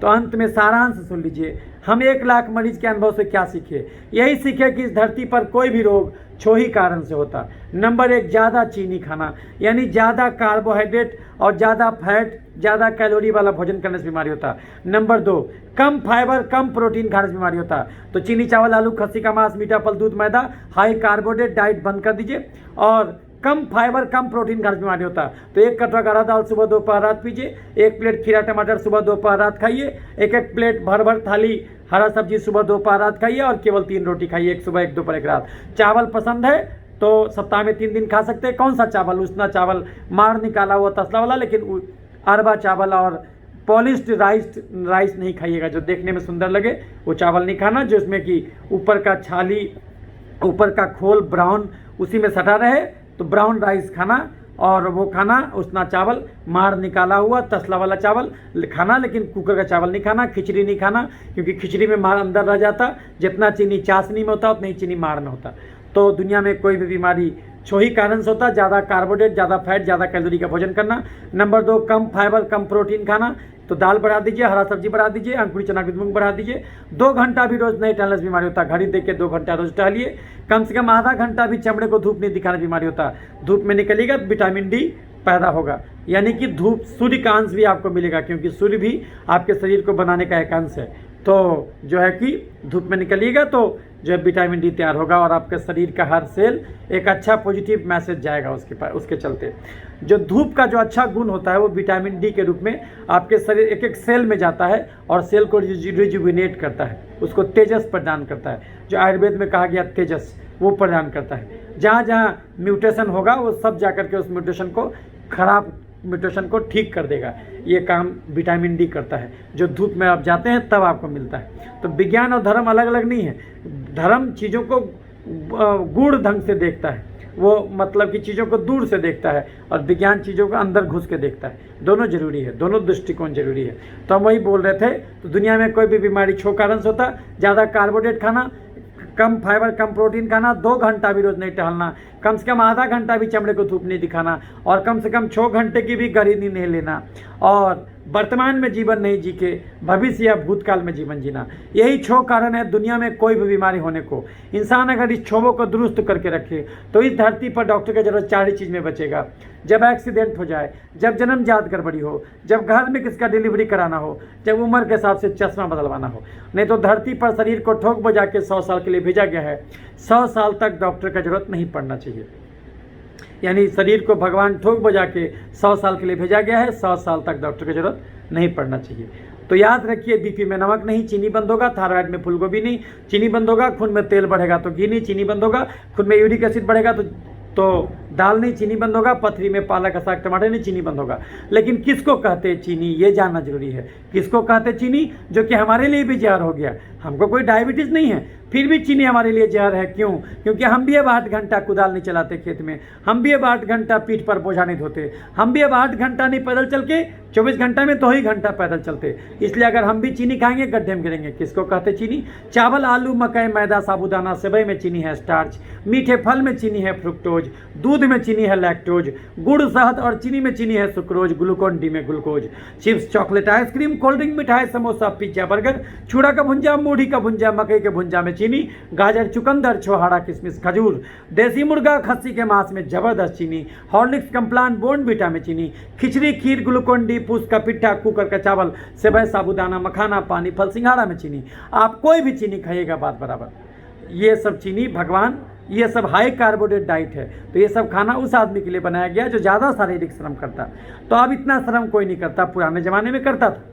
तो अंत में सारांश सुन लीजिए, हम 1 लाख मरीज के अनुभव से क्या सीखे? यही सीखे कि इस धरती पर कोई भी रोग छो ही कारण से होता। नंबर 1, ज़्यादा चीनी खाना, यानी ज़्यादा कार्बोहाइड्रेट और ज़्यादा फैट, ज़्यादा कैलोरी वाला भोजन करने से बीमारी होता। नंबर 2, कम फाइबर, कम प्रोटीन खाने से बीमारी होता। तो चीनी, चावल, आलू, खस्सी का मांस, मीठा फल, दूध, मैदा, हाई कार्बोहाइड्रेट डाइट बंद कर दीजिए, और कम फाइबर, कम प्रोटीन खाने से बीमारी होता। तो 1 कटोरा गाढ़ा दाल सुबह दोपहर रात पीजिए, 1 प्लेट खीरा टमाटर सुबह दोपहर रात खाइए, 1-1 प्लेट भर थाली हरा सब्जी सुबह दोपहर रात खाइए, और केवल 3 रोटी खाइए, 1 सुबह, 1 दोपहर, 1 रात। चावल पसंद है तो सप्ताह में 3 दिन खा सकते हैं। कौन सा चावल? उसना चावल, मार निकाला हुआ तसला वाला, लेकिन अरबा चावल और पॉलिश्ड राइस नहीं खाइएगा। जो देखने में सुंदर लगे वो चावल नहीं खाना, जो इसमें कि ऊपर का छाली, ऊपर का खोल ब्राउन उसी में सटा रहे, तो ब्राउन राइस खाना, और वो खाना उसना चावल, मार निकाला हुआ तसला वाला चावल खाना, लेकिन कुकर का चावल नहीं खाना। खिचड़ी नहीं खाना क्योंकि खिचड़ी में मार अंदर रह जाता, जितना चीनी चाशनी में होता उतना ही चीनी मार में होता। तो दुनिया में कोई भी बीमारी छो ही कारण से होता, ज़्यादा कार्बोहाइड्रेट, ज़्यादा फैट, ज़्यादा कैलोरी का भोजन करना। नंबर 2, कम फाइबर, कम प्रोटीन खाना। तो दाल बढ़ा दीजिए, हरा सब्जी बढ़ा दीजिए, अंकुरित चना, मूंग बढ़ा दीजिए। 2 घंटा भी रोज नहीं टहलने से बीमारी होता। घड़ी देख के 2 घंटा रोज टहलिए। कम से कम आधा घंटा भी चमड़े को धूप नहीं दिखाने बीमारी होता। धूप में निकलिएगा तो विटामिन डी पैदा होगा, यानी कि धूप सूर्य का अंश भी आपको मिलेगा, क्योंकि सूर्य भी आपके शरीर को बनाने का एक अंश है। तो जो है कि धूप में निकलिएगा तो जो है विटामिन डी तैयार होगा और आपके शरीर का हर सेल एक अच्छा पॉजिटिव मैसेज जाएगा उसके चलते। जो धूप का जो अच्छा गुण होता है वो विटामिन डी के रूप में आपके शरीर एक एक सेल में जाता है और सेल को रिजुविनेट करता है, उसको तेजस प्रदान करता है। जो आयुर्वेद में कहा गया तेजस, वो प्रदान करता है। जहाँ जहाँ म्यूटेशन होगा वो सब जा करके उस म्यूटेशन को, खराब म्यूटेशन को ठीक कर देगा। ये काम विटामिन डी करता है, जो धूप में आप जाते हैं तब आपको मिलता है। तो विज्ञान और धर्म अलग अलग नहीं है। धर्म चीज़ों को गूढ़ ढंग से देखता है, वो मतलब कि चीज़ों को दूर से देखता है, और विज्ञान चीज़ों को अंदर घुस के देखता है। दोनों जरूरी है, दोनों दृष्टिकोण जरूरी है। तो हम वही बोल रहे थे। तो दुनिया में कोई भी बीमारी छो कारण से होता, ज़्यादा कार्बोहाइड्रेट खाना, कम फाइबर कम प्रोटीन खाना, 2 घंटा भी रोज़ नहीं टहलना, कम से कम आधा घंटा भी चमड़े को धूप नहीं दिखाना, और कम से कम 6 घंटे की भी गहरी नींद नहीं लेना, और वर्तमान में जीवन नहीं जी के भविष्य या भूतकाल में जीवन जीना। यही 6 कारण है दुनिया में कोई भी बीमारी होने को। इंसान अगर इस 6 को दुरुस्त करके रखे तो इस धरती पर डॉक्टर की जरूरत 4 ही चीज़ में बचेगा। जब एक्सीडेंट हो जाए, जब जन्मजात गड़बड़ी हो, जब घर में किसका डिलीवरी कराना हो, जब उम्र के हिसाब से चश्मा बदलवाना हो। नहीं तो धरती पर शरीर को ठोक बजा के 100 साल के लिए भेजा गया है। 100 साल तक डॉक्टर का जरूरत नहीं पड़ना चाहिए। यानी शरीर को भगवान ठोक बजा के 100 साल के लिए भेजा गया है, 100 साल तक डॉक्टर की जरूरत नहीं पड़ना चाहिए। तो याद रखिए, बीपी में नमक नहीं, चीनी बंद होगा, थायराइड में फूलगोभी नहीं, चीनी बंद होगा, खून में तेल बढ़ेगा तो घी नहीं, चीनी बंद होगा, खून में यूरिक एसिड बढ़ेगा तो दाल नहीं, चीनी बंद होगा, पथरी में पालक का साग टमाटर नहीं, चीनी बंद होगा। लेकिन किसको कहते हैं चीनी, ये जानना जरूरी है। किसको कहते हैं चीनी? जो कि हमारे लिए भी जहर हो गया। हमको कोई डायबिटीज़ नहीं है, फिर भी चीनी हमारे लिए जहर है। क्यों? क्योंकि हम भी अब 8 घंटा कुदाल नहीं चलाते खेत में, हम भी अब 8 घंटा पीठ पर बोझा नहीं धोते, हम भी अब 8 घंटा नहीं पैदल चल के 24 घंटा में 2 ही घंटा पैदल चलते। इसलिए अगर हम भी चीनी खाएंगे गड्ढे में गिरेंगे। किसको कहते चीनी? चावल, आलू, मकई, मैदा, साबूदाना, सेवई में चीनी है स्टार्च, मीठे फल में चीनी है फ्रुक्टोज, दूध में चीनी है लैक्टोज, गुड़, शहद और चीनी में चीनी है सुक्रोज, ग्लूकोन डी में glucose, chips, chocolate, ice cream, cold drink, मिठाई, समोसा, पिज्जा, बर्गर, चूड़ा का भुंजा, मूढ़ी का भुंजा, मकई के भुंजा में चीनी, गाजर, चुकंदर, छोहाड़ा, किशमिश, खजूर, देसी मुर्गा, खस्सी के मांस में जबरदस्त चीनी, हॉर्लिक्स, कम्प्लान, बोर्नविटा में चीनी, खिचड़ी, खीर, ग्लूकोन डी, पूस का पिट्ठा, कुकर का चावल, सेवई, साबूदाना, मखाना, पानी, फल, सिंघाड़ा में चीनी। आप कोई भी चीनी खाइएगा बात बराबर। ये सब चीनी भगवान, ये सब हाई कार्बोहाइड्रेट डाइट है। तो ये सब खाना उस आदमी के लिए बनाया गया जो ज़्यादा शारीरिक श्रम करता। तो अब इतना श्रम कोई नहीं करता, पुराने ज़माने में करता था।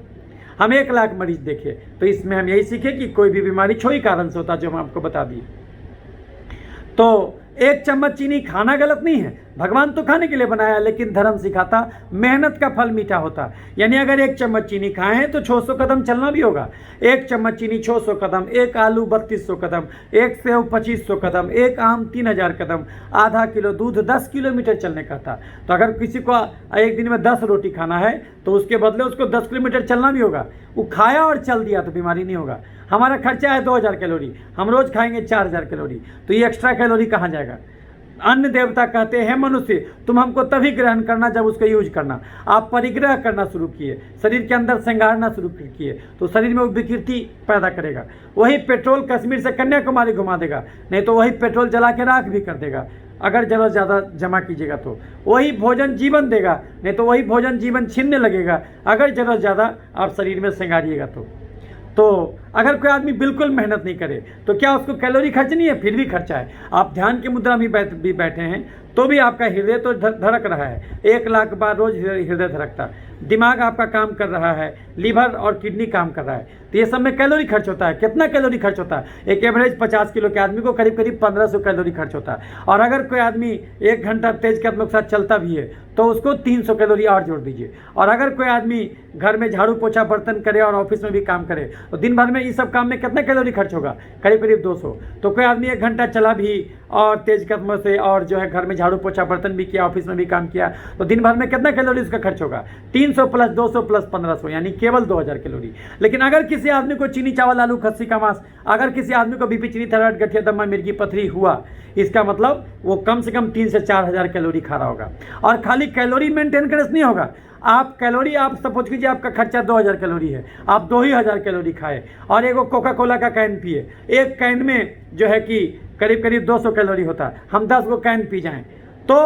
हम 1 लाख मरीज देखे, तो इसमें हम यही सीखे कि कोई भी बीमारी 6 ही कारण से होता, जो हम आपको बता दिए। तो 1 चम्मच चीनी खाना गलत नहीं है, भगवान तो खाने के लिए बनाया, लेकिन धर्म सिखाता मेहनत का फल मीठा होता। यानी अगर 1 चम्मच चीनी खाए हैं तो 600 कदम चलना भी होगा। 1 चम्मच चीनी 600 कदम, 1 आलू 3200 कदम, 1 सेव 2500 कदम, 1 आम 3000 कदम, आधा किलो दूध 10 किलोमीटर चलने का था। तो अगर किसी को एक दिन में 10 रोटी खाना है तो उसके बदले उसको 10 किलोमीटर चलना भी होगा। वो खाया और चल दिया तो बीमारी नहीं होगा। हमारा खर्चा है 2000 कैलोरी, हम रोज़ खाएंगे 4000 कैलोरी, तो ये एक्स्ट्रा कैलोरी कहाँ जाएगा? अन्न देवता कहते हैं मनुष्य तुम हमको तभी ग्रहण करना जब उसको यूज करना। आप परिग्रह करना शुरू किए, शरीर के अंदर श्रृंगारना शुरू किए, तो शरीर में वो विकृति पैदा करेगा। वही पेट्रोल कश्मीर से कन्याकुमारी घुमा देगा, नहीं तो वही पेट्रोल जला के राख भी कर देगा अगर जरूरत ज़्यादा जमा कीजिएगा तो। वही भोजन जीवन देगा, नहीं तो वही भोजन जीवन छीनने लगेगा अगर जरूरत ज़्यादा आप शरीर में श्रृंगारिएगा तो अगर कोई आदमी बिल्कुल मेहनत नहीं करे तो क्या उसको कैलोरी खर्चनी है? फिर भी खर्चा है। आप ध्यान की मुद्रा में भी बैठे हैं तो भी आपका हृदय तो धड़क रहा है। 1 लाख बार रोज हृदय धड़कता, दिमाग आपका काम कर रहा है, लीवर और किडनी काम कर रहा है। तो ये सब में कैलोरी खर्च होता है। कितना कैलोरी खर्च होता है? एक एवरेज 50 किलो के आदमी को करीब 1500 कैलोरी खर्च होता है। और अगर कोई आदमी 1 घंटा तेज कदम के साथ चलता भी है तो उसको 300 कैलोरी और जोड़ दीजिए। और अगर कोई आदमी घर में झाड़ू पोछा बर्तन करे और ऑफिस में भी काम करे तो दिन भर में इस सब काम में कितना कैलोरी खर्च होगा? करीब 200। तो कोई आदमी 1 घंटा चला भी और तेज कदमों से और जो है घर में झाड़ू पोछा बर्तन भी किया, ऑफिस में भी काम किया, तो दिन भर में कितना कैलोरी उसका खर्च होगा? 300 प्लस 200 प्लस 1500, यानी केवल 2000 कैलोरी। लेकिन अगर किसी आदमी को चीनी, चावल, आलू, खस्सी का मांस, अगर किसी आदमी को बीपी, चीनी, थायराइड, गठिया, दमा, मिर्गी, पथरी हुआ, इसका मतलब वो कम से कम 3 से 4000 कैलोरी खा रहा होगा। और खाली कैलोरी मेंटेन करने से नहीं होगा। आप कैलोरी, आप सपोज कीजिए आपका खर्चा 2000 कैलोरी है, आप 2000 कैलोरी खाए और एगो कोका कोला का कैन पिए। एक कैन में जो है कि करीब 200 कैलोरी होता है, हम 10 गो कैन पी जाएं तो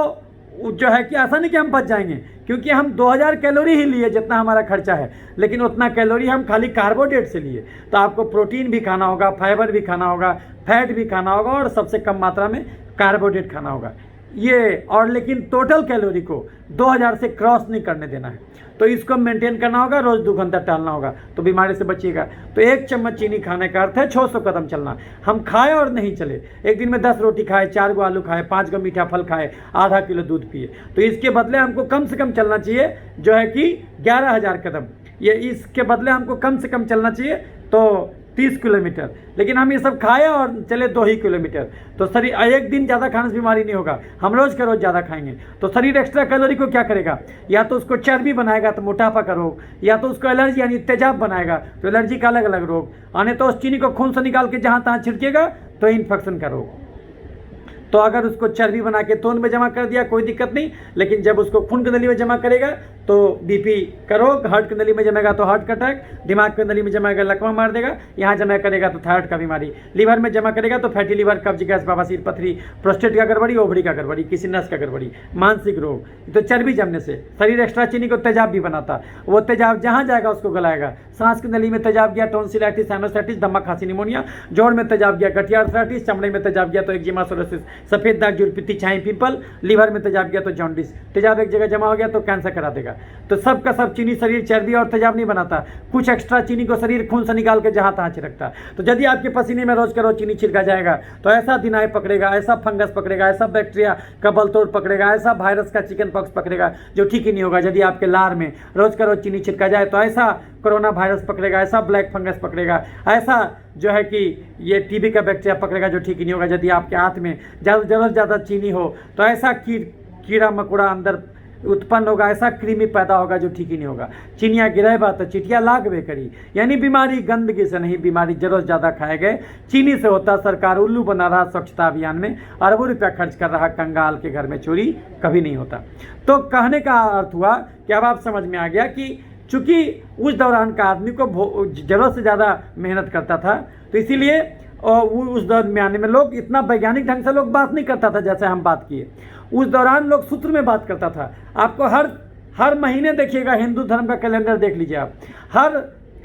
जो है कि ऐसा नहीं कि हम बच जाएंगे, क्योंकि हम 2000 कैलोरी ही लिए जितना हमारा खर्चा है, लेकिन उतना कैलोरी हम खाली कार्बोहाइड्रेट से लिए। तो आपको प्रोटीन भी खाना होगा, फाइबर भी खाना होगा, फैट भी खाना होगा और सबसे कम मात्रा में कार्बोहाइड्रेट खाना होगा ये। और लेकिन टोटल कैलोरी को 2000 से क्रॉस नहीं करने देना है। तो इसको मेंटेन करना होगा, रोज़ 2 घंटा टहलना होगा, तो बीमारी से बचिएगा। तो 1 चम्मच चीनी खाने का अर्थ है 600 कदम चलना। हम खाए और नहीं चले, एक दिन में 10 रोटी खाए, 4 गो आलू खाए, 5 गो मीठा फल खाए, आधा किलो दूध पिए, तो इसके बदले हमको कम से कम चलना चाहिए जो है कि 11,000 कदम। ये इसके बदले हमको कम से कम चलना चाहिए तो 30 किलोमीटर। लेकिन हम ये सब खाए और चले 2 ही किलोमीटर, तो शरीर एक दिन ज़्यादा खाने से बीमारी नहीं होगा। हम रोज़ का रोज़ ज़्यादा खाएंगे तो शरीर एक्स्ट्रा कैलोरी को क्या करेगा, या तो उसको चर्बी बनाएगा तो मोटापा का रोग, या तो उसको एलर्जी यानी तेजाब बनाएगा तो एलर्जी का अलग अलग रोग, आने तो उस चीनी को खून से निकाल के जहाँ तहाँ छिड़केगा तो इन्फेक्शन का रोग। तो अगर उसको चर्बी बना के तोन में जमा कर दिया कोई दिक्कत नहीं, लेकिन जब उसको खून की नली में जमा करेगा तो बीपी का रोग, हार्ट की नली में जमेगा तो हार्ट का अटैक, दिमाग की नली में जमाएगा लकवा मार देगा, यहाँ जमा करेगा तो थायराइड का बीमारी, लीवर में जमा करेगा तो फैटी लीवर, कब्ज, गैस, बवासीर, पथरी, प्रोस्टेट का गड़बड़ी, ओवरी का गड़बड़ी, किसी नस का गड़बड़ी, मानसिक रोग। तो चर्बी जमने से शरीर एक्स्ट्रा चीनी को तेजाब भी बनाता, वो तेजाब जहाँ जाएगा उसको गलाएगा। सांस की नली में तेजाब गया टॉन्सिलाइटिस, साइनोसाइटिस, दमा, खांसी, निमोनिया, जोड़ में तेजाब गया गठिया आर्थराइटिस, चमड़े में तेजाब गया तो एक्जिमा, सोरोसिस, सफेद दाग, जुड़पित्ती, छाई, पिंपल, लीवर में तेजाब गया तो जॉन्डिस। तेजाब एक जगह जमा हो गया तो कैंसर करा देगा। तो सब का सब चीनी शरीर चर्बी और तेजाब नहीं बनाता, कुछ एक्स्ट्रा चीनी को शरीर खून से निकाल के जहाँ तहाँ छिड़कता। तो यदि आपके पसीने में रोज का रोज चीनी छिड़का जाएगा तो ऐसा दिनाय पकड़ेगा, ऐसा फंगस पकड़ेगा, ऐसा बैक्टीरिया का बलतोड़ पकड़ेगा, ऐसा वायरस का चिकन पॉक्स पकड़ेगा जो ठीक ही नहीं होगा। यदि आपके लार में रोज का रोज चीनी छिड़का जाए तो ऐसा कोरोना वायरस पकड़ेगा, ऐसा ब्लैक फंगस पकड़ेगा, ऐसा जो है कि ये टीबी का बैक्टीरिया पकड़ेगा जो ठीक ही नहीं होगा। यदि आपके हाथ में ज़्यादा चीनी हो तो ऐसा कीड़ा मकोड़ा अंदर उत्पन्न होगा, ऐसा कृमि पैदा होगा जो ठीक ही नहीं होगा। चिनिया गिरेबा तो चिटिया लागबे करी, यानी बीमारी गंदगी से नहीं, बीमारी जरूरत ज़्यादा खाए गए चीनी से होता। सरकार उल्लू बना रहा स्वच्छता अभियान में, अरबों रुपया खर्च कर रहा, कंगाल के घर में चोरी कभी नहीं होता। तो कहने का अर्थ हुआ कि अब आप समझ में आ गया कि चूँकि उस दौरान का आदमी को ज़रूरत से ज़्यादा मेहनत करता था, तो इसीलिए उस दरमियान में लोग इतना वैज्ञानिक ढंग से लोग बात नहीं करता था जैसे हम बात किए। उस दौरान लोग सूत्र में बात करता था। आपको हर महीने देखिएगा, हिंदू धर्म का कैलेंडर देख लीजिए आप,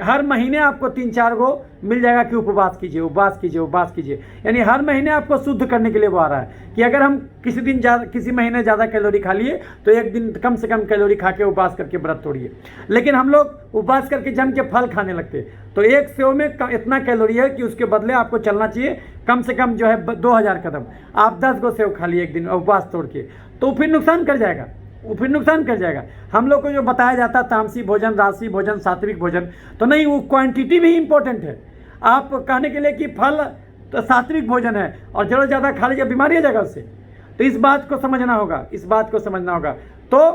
हर महीने आपको 3-4 गो मिल जाएगा कि उपवास कीजिए, उपवास कीजिए, उपवास कीजिए। यानी हर महीने आपको शुद्ध करने के लिए वो आ रहा है कि अगर हम किसी महीने ज़्यादा कैलोरी खा लिए तो एक दिन कम से कम कैलोरी खा के उपवास करके व्रत तोड़िए। लेकिन हम लोग उपवास करके जम के फल खाने लगते, तो एक सेव में इतना कैलोरी है कि उसके बदले आपको चलना चाहिए कम से कम जो है 2000 कदम। आप 10 गो सेव खा लिए एक दिन उपवास तोड़ के, तो फिर नुकसान कर जाएगा, वो फिर नुकसान कर जाएगा। हम लोग को जो बताया जाता तामसी भोजन, राजसी भोजन, सात्विक भोजन, तो नहीं, वो क्वांटिटी भी इंपॉर्टेंट है। आप कहने के लिए कि फल तो सात्विक भोजन है और जरूर ज़्यादा खा लीजिए बीमारी आ जाएगा उससे, तो इस बात को समझना होगा, इस बात को समझना होगा। तो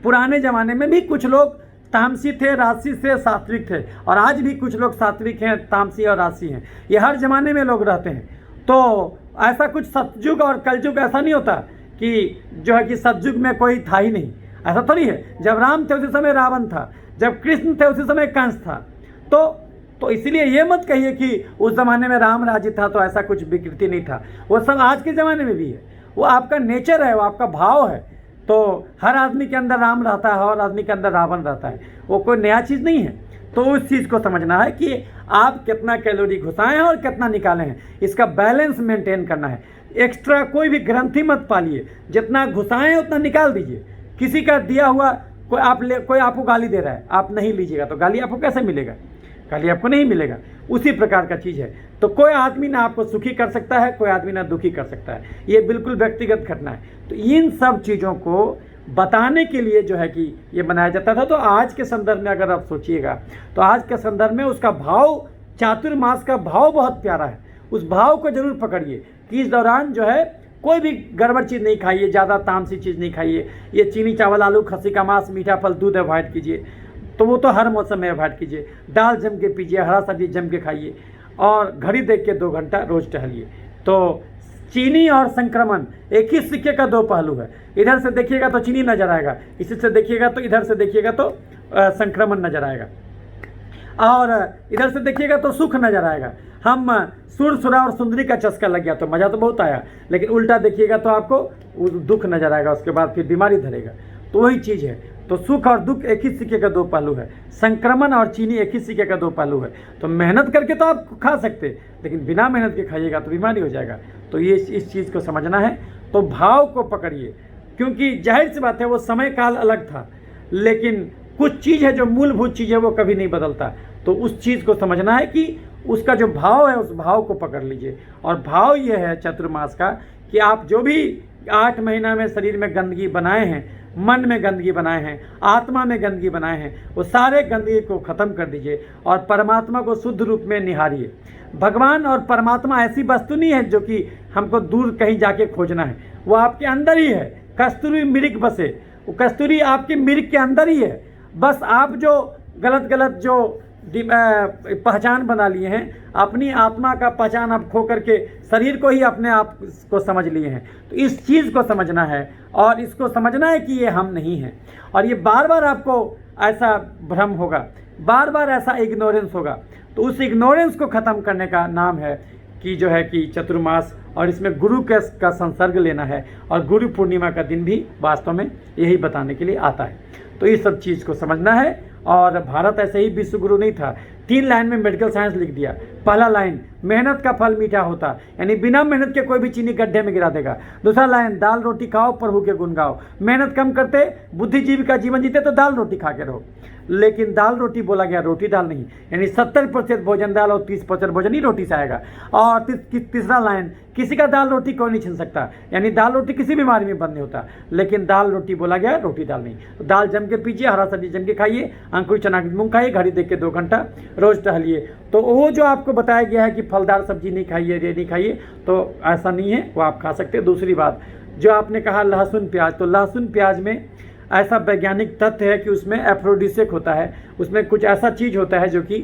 पुराने ज़माने में भी कुछ लोग तामसी थे, राजसी थे, सात्विक थे, और आज भी कुछ लोग सात्विक हैं, तामसी और राजसी हैं। ये हर जमाने में लोग रहते हैं। तो ऐसा कुछ सतयुग और कलयुग ऐसा नहीं होता कि जो है कि सतयुग में कोई था ही नहीं, ऐसा थोड़ी है। जब राम थे उसी समय रावण था, जब कृष्ण थे उसी समय कंस था। तो इसलिए ये मत कहिए कि उस ज़माने में राम राज्य था तो ऐसा कुछ विकृति नहीं था, वो सब आज के ज़माने में भी है। वो आपका नेचर है, वो आपका भाव है। तो हर आदमी के अंदर राम रहता है, हर आदमी के अंदर रावण रहता है, वो कोई नया चीज़ नहीं है। तो उस चीज़ को समझना है कि आप कितना कैलोरी घुसाएं और कितना निकालें हैं, इसका बैलेंस मेंटेन करना है। एक्स्ट्रा कोई भी ग्रंथि मत पालिए, जितना घुसाएं उतना निकाल दीजिए। किसी का दिया हुआ कोई आपको गाली दे रहा है, आप नहीं लीजिएगा तो गाली आपको कैसे मिलेगा, गाली आपको नहीं मिलेगा। उसी प्रकार का चीज़ है। तो कोई आदमी ना आपको सुखी कर सकता है, कोई आदमी ना दुखी कर सकता है, ये बिल्कुल व्यक्तिगत घटना है। तो इन सब चीज़ों को बताने के लिए जो है कि ये बनाया जाता था। तो आज के संदर्भ में अगर आप सोचिएगा तो आज के संदर्भ में उसका भाव, चातुर्मास का भाव बहुत प्यारा है। उस भाव को जरूर पकड़िए कि इस दौरान जो है कोई भी गड़बड़ चीज़ नहीं खाइए, ज़्यादा तामसी चीज़ नहीं खाइए। ये चीनी, चावल, आलू, खस्सी का मांस, मीठा फल, दूध अवॉइड कीजिए, तो वो तो हर मौसम में अवॉइड कीजिए। दाल जम के पीजिए, हरा सब्जी जम के खाइए, और घड़ी देख के 2 घंटा रोज़ टहलिए। तो चीनी और संक्रमण एक ही सिक्के का 2 पहलू है। इधर से देखिएगा तो चीनी नजर आएगा, इसी से देखिएगा तो इधर से देखिएगा तो संक्रमण नजर आएगा। और इधर से देखिएगा तो सुख नजर आएगा। हम सुर सुरा और सुंदरी का चस्का लग गया तो मज़ा तो बहुत आया, लेकिन उल्टा देखिएगा तो आपको दुख नजर आएगा, उसके बाद फिर बीमारी धरेगा। तो वही चीज़ है। तो सुख और दुख एक ही सिक्के का दो पहलू है, संक्रमण और चीनी एक ही सिक्के का दो पहलू है। तो मेहनत करके तो आप खा सकते, लेकिन बिना मेहनत के खाइएगा तो बीमारी हो जाएगा। तो ये इस चीज़ को समझना है। तो भाव को पकड़िए, क्योंकि जाहिर सी बात है वो समय काल अलग था, लेकिन कुछ चीज़ है जो मूलभूत चीज़ है वो कभी नहीं बदलता। तो उस चीज़ को समझना है कि उसका जो भाव है उस भाव को पकड़ लीजिए। और भाव ये है चतुर्मास का कि आप जो भी 8 महीना में शरीर में गंदगी बनाए हैं, मन में गंदगी बनाए हैं, आत्मा में गंदगी बनाए हैं, वो सारे गंदगी को ख़त्म कर दीजिए और परमात्मा को शुद्ध रूप में निहारिए। भगवान और परमात्मा ऐसी वस्तु नहीं है जो कि हमको दूर कहीं जाके खोजना है, वो आपके अंदर ही है। कस्तूरी मृग बसे, वो कस्तूरी आपके मृग के अंदर ही है। बस आप जो गलत जो पहचान बना लिए हैं, अपनी आत्मा का पहचान आप खो करके शरीर को ही अपने आप को समझ लिए हैं। तो इस चीज़ को समझना है और इसको समझना है कि ये हम नहीं हैं। और ये बार बार आपको ऐसा भ्रम होगा, बार बार ऐसा इग्नोरेंस होगा। तो उस इग्नोरेंस को ख़त्म करने का नाम है कि जो है कि चतुर्मास, और इसमें गुरु का संसर्ग लेना है। और गुरु पूर्णिमा का दिन भी वास्तव में यही बताने के लिए आता है। तो ये सब चीज़ को समझना है। और भारत ऐसे ही विश्व गुरु नहीं था। 3 लाइन में मेडिकल साइंस लिख दिया। पहला लाइन, मेहनत का फल मीठा होता, यानी बिना मेहनत के कोई भी चीनी गड्ढे में गिरा देगा। दूसरा लाइन, दाल रोटी खाओ प्रभु के गुण गाओ। मेहनत कम करते, बुद्धिजीवी का जीवन जीते तो दाल रोटी खा के रहो। लेकिन दाल रोटी बोला गया, रोटी दाल नहीं, यानी 70% भोजन दाल और 30% भोजन ही रोटी से आएगा। और तीसरा लाइन, किसी का दाल रोटी कोई नहीं छीन सकता, यानी दाल रोटी किसी बीमारी में बंद नहीं होता, लेकिन दाल रोटी बोला गया, रोटी दाल नहीं। तो दाल जम के पीजिए, हरा सब्जी जम के खाइए, अंकुर चना की मूंग खाइए, घड़ी देख के 2 घंटा रोज टहलिए। तो वो जो आपको बताया गया है कि फलदार सब्जी नहीं खाइए, ये नहीं खाइए, तो ऐसा नहीं है, वो आप खा सकते हैं। दूसरी बात जो आपने कहा लहसुन प्याज, तो लहसुन प्याज में ऐसा वैज्ञानिक तथ्य है कि उसमें एफ्रोडिसिक होता है, उसमें कुछ ऐसा चीज़ होता है जो कि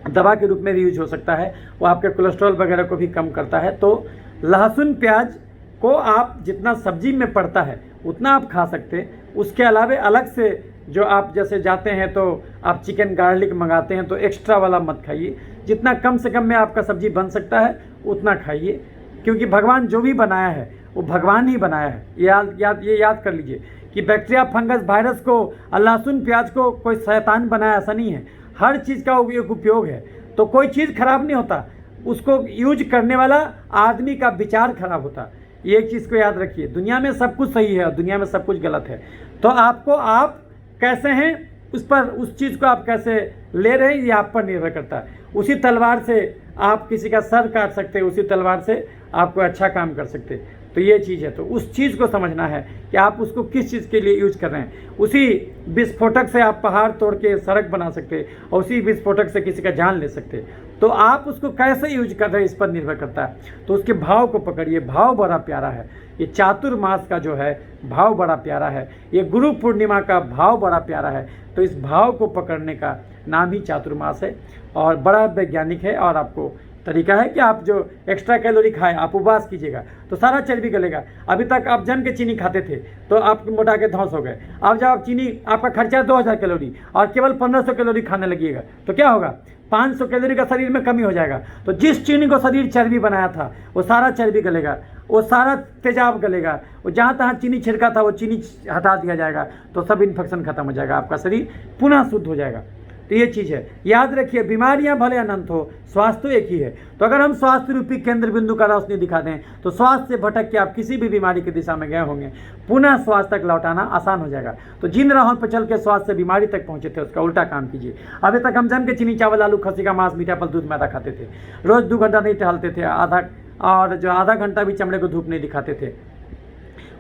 दवा के रूप में भी यूज हो सकता है, वो आपके कोलेस्ट्रॉल वगैरह को भी कम करता है। तो लहसुन प्याज को आप जितना सब्जी में पड़ता है उतना आप खा सकते हैं। उसके अलावा अलग से जो आप जैसे जाते हैं तो आप चिकन गार्लिक मंगाते हैं तो एक्स्ट्रा वाला मत खाइए। जितना कम से कम में आपका सब्जी बन सकता है उतना खाइए, क्योंकि भगवान जो भी बनाया है वो भगवान ही बनाया है। ये याद कर लीजिए कि बैक्टीरिया, फंगस, वायरस को, लहसुन प्याज को कोई शैतान बनाया, ऐसा नहीं है। हर चीज़ का एक उपयोग है। तो कोई चीज़ खराब नहीं होता, उसको यूज करने वाला आदमी का विचार खराब होता। ये एक चीज़ को याद रखिए, दुनिया में सब कुछ सही है और दुनिया में सब कुछ गलत है। तो आपको आप कैसे हैं उस पर, उस चीज़ को आप कैसे ले रहे हैं ये आप पर निर्भर करता है। उसी तलवार से आप किसी का सर काट सकते हैं, उसी तलवार से आपको अच्छा काम कर सकते हैं। तो ये चीज़ है। तो उस चीज़ को समझना है कि आप उसको किस चीज़ के लिए यूज कर रहे हैं। उसी विस्फोटक से आप पहाड़ तोड़ के सड़क बना सकते हैं और उसी विस्फोटक से किसी का जान ले सकते हैं। तो आप उसको कैसे यूज कर रहे हैं इस पर निर्भर करता है। तो उसके भाव को पकड़िए, भाव बड़ा प्यारा है। ये चातुर्मास का जो है भाव बड़ा प्यारा है, ये गुरु पूर्णिमा का भाव बड़ा प्यारा है। तो इस भाव को पकड़ने का नाम ही चातुर्मास है और बड़ा वैज्ञानिक है। और आपको तरीका है कि आप जो एक्स्ट्रा कैलोरी खाएं, आप उपवास कीजिएगा तो सारा चर्बी गलेगा। अभी तक आप जम के चीनी खाते थे तो आप मोटा के ध्वंस हो गए। अब जब आप चीनी, आपका खर्चा 2000 कैलोरी और केवल 1500 कैलोरी खाने लगिएगा तो क्या होगा, 500 कैलोरी का शरीर में कमी हो जाएगा। तो जिस चीनी को शरीर चर्बी बनाया था वो सारा चर्बी गलेगा, वो सारा तेजाब गलेगा, वो जहाँ तहाँ चीनी छिड़का था वो चीनी हटा दिया जाएगा, तो सब इन्फेक्शन खत्म हो जाएगा, आपका शरीर पुनः शुद्ध हो जाएगा। तो ये चीज़ है, याद रखिए, बीमारियां भले अनंत हो, स्वास्थ्य एक ही है। तो अगर हम स्वास्थ्य रूपी केंद्र बिंदु का रोशनी दिखा दें तो स्वास्थ्य से भटक के आप किसी भी बीमारी की दिशा में गए होंगे, पुनः स्वास्थ्य तक लौटाना आसान हो जाएगा। तो जिन राहों पर चल के स्वास्थ्य से बीमारी तक पहुंचे थे उसका उल्टा काम कीजिए। अभी तक हम जम के चीनी, चावल, आलू, खस्सी का मांस, मीठा फल, दूध, मैदा खाते थे, रोज 2 घंटा नहीं टहलते थे, आधा घंटा भी चमड़े को धूप नहीं दिखाते थे,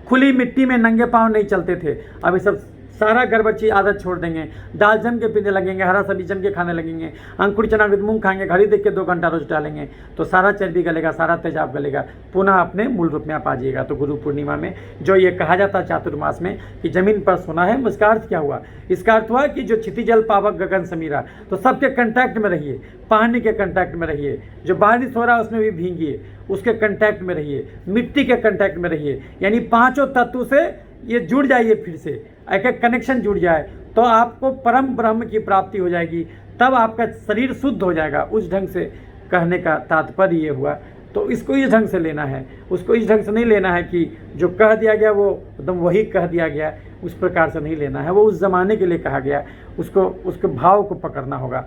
खुली मिट्टी में नंगे पाँव नहीं चलते थे। अभी सब सारा गड़बड़ चीज आदत छोड़ देंगे, दाल जम के पीने लगेंगे, हरा सब्जी जम के खाने लगेंगे, अंकुर चना मूंग खाएंगे, घड़ी देख के 2 घंटा रोज डालेंगे, तो सारा चर्बी गलेगा, सारा तेजाब गलेगा, पुनः अपने मूल रूप में आप आ जाइएगा। तो गुरु पूर्णिमा में जो ये कहा जाता है चातुर्मास में कि जमीन पर सोना है, इसका अर्थ क्या हुआ? इसका अर्थ हुआ कि जो क्षिति जल पावक गगन समीरा, तो सबके कंटैक्ट में रहिए, पानी के कंटैक्ट में रहिए, जो बारिश हो रहा है उसमें भी भींगिए, उसके कंटैक्ट में रहिए, मिट्टी के कंटैक्ट में रहिए, यानी 5 तत्व से ये जुड़ जाइए, फिर से एक एक कनेक्शन जुड़ जाए, तो आपको परम ब्रह्म की प्राप्ति हो जाएगी, तब आपका शरीर शुद्ध हो जाएगा। उस ढंग से कहने का तात्पर्य ये हुआ। तो इसको इस ढंग से लेना है, उसको इस ढंग से नहीं लेना है कि जो कह दिया गया वो एकदम वही कह दिया गया, उस प्रकार से नहीं लेना है। वो उस ज़माने के लिए कहा गया, उसको उसके भाव को पकड़ना होगा।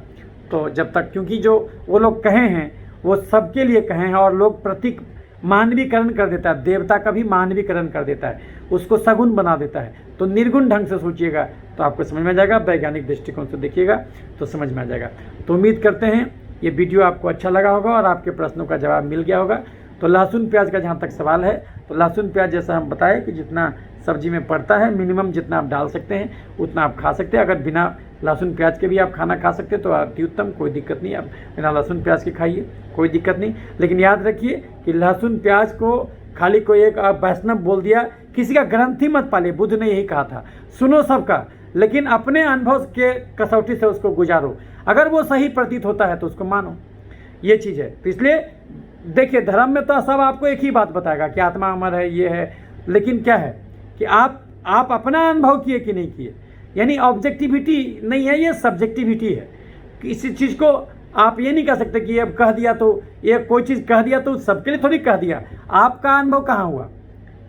तो जब तक, क्योंकि जो वो लोग कहे हैं वो सबके लिए कहे हैं, और लोग प्रतीक मानवीकरण कर देता है, देवता का भी मानवीकरण कर देता है, उसको सगुण बना देता है। तो निर्गुण ढंग से सोचिएगा तो आपको समझ में आ जाएगा, वैज्ञानिक दृष्टिकोण से देखिएगा तो समझ में आ जाएगा। तो उम्मीद करते हैं ये वीडियो आपको अच्छा लगा होगा और आपके प्रश्नों का जवाब मिल गया होगा। तो लहसुन प्याज का जहाँ तक सवाल है, तो लहसुन प्याज जैसा हम बताए कि जितना सब्जी में पड़ता है, मिनिमम जितना आप डाल सकते हैं उतना आप खा सकते हैं। अगर बिना लहसुन प्याज के भी आप खाना खा सकते हैं तो अति उत्तम, कोई दिक्कत नहीं, आप बिना लहसुन प्याज के खाइए, कोई दिक्कत नहीं। लेकिन याद रखिए कि लहसुन प्याज को खाली कोई एक वैष्णव बोल दिया, किसी का ग्रंथि मत पालिए, बुद्ध ने यही कहा था। सुनो सबका, लेकिन अपने अनुभव के कसौटी से उसको गुजारो। अगर वो सही प्रतीत होता है तो उसको मानो, ये चीज़ है। तो इसलिए देखिए, धर्म में तो सब आपको एक ही बात बताएगा कि आत्मा अमर है, ये है, लेकिन क्या है कि आप अपना अनुभव किए कि नहीं किए। यानी ऑब्जेक्टिविटी नहीं है, ये सब्जेक्टिविटी है। किसी चीज़ को आप ये नहीं कह सकते कि ये कह दिया तो, ये कोई चीज़ कह दिया तो सबके लिए थोड़ी कह दिया, आपका अनुभव कहाँ हुआ,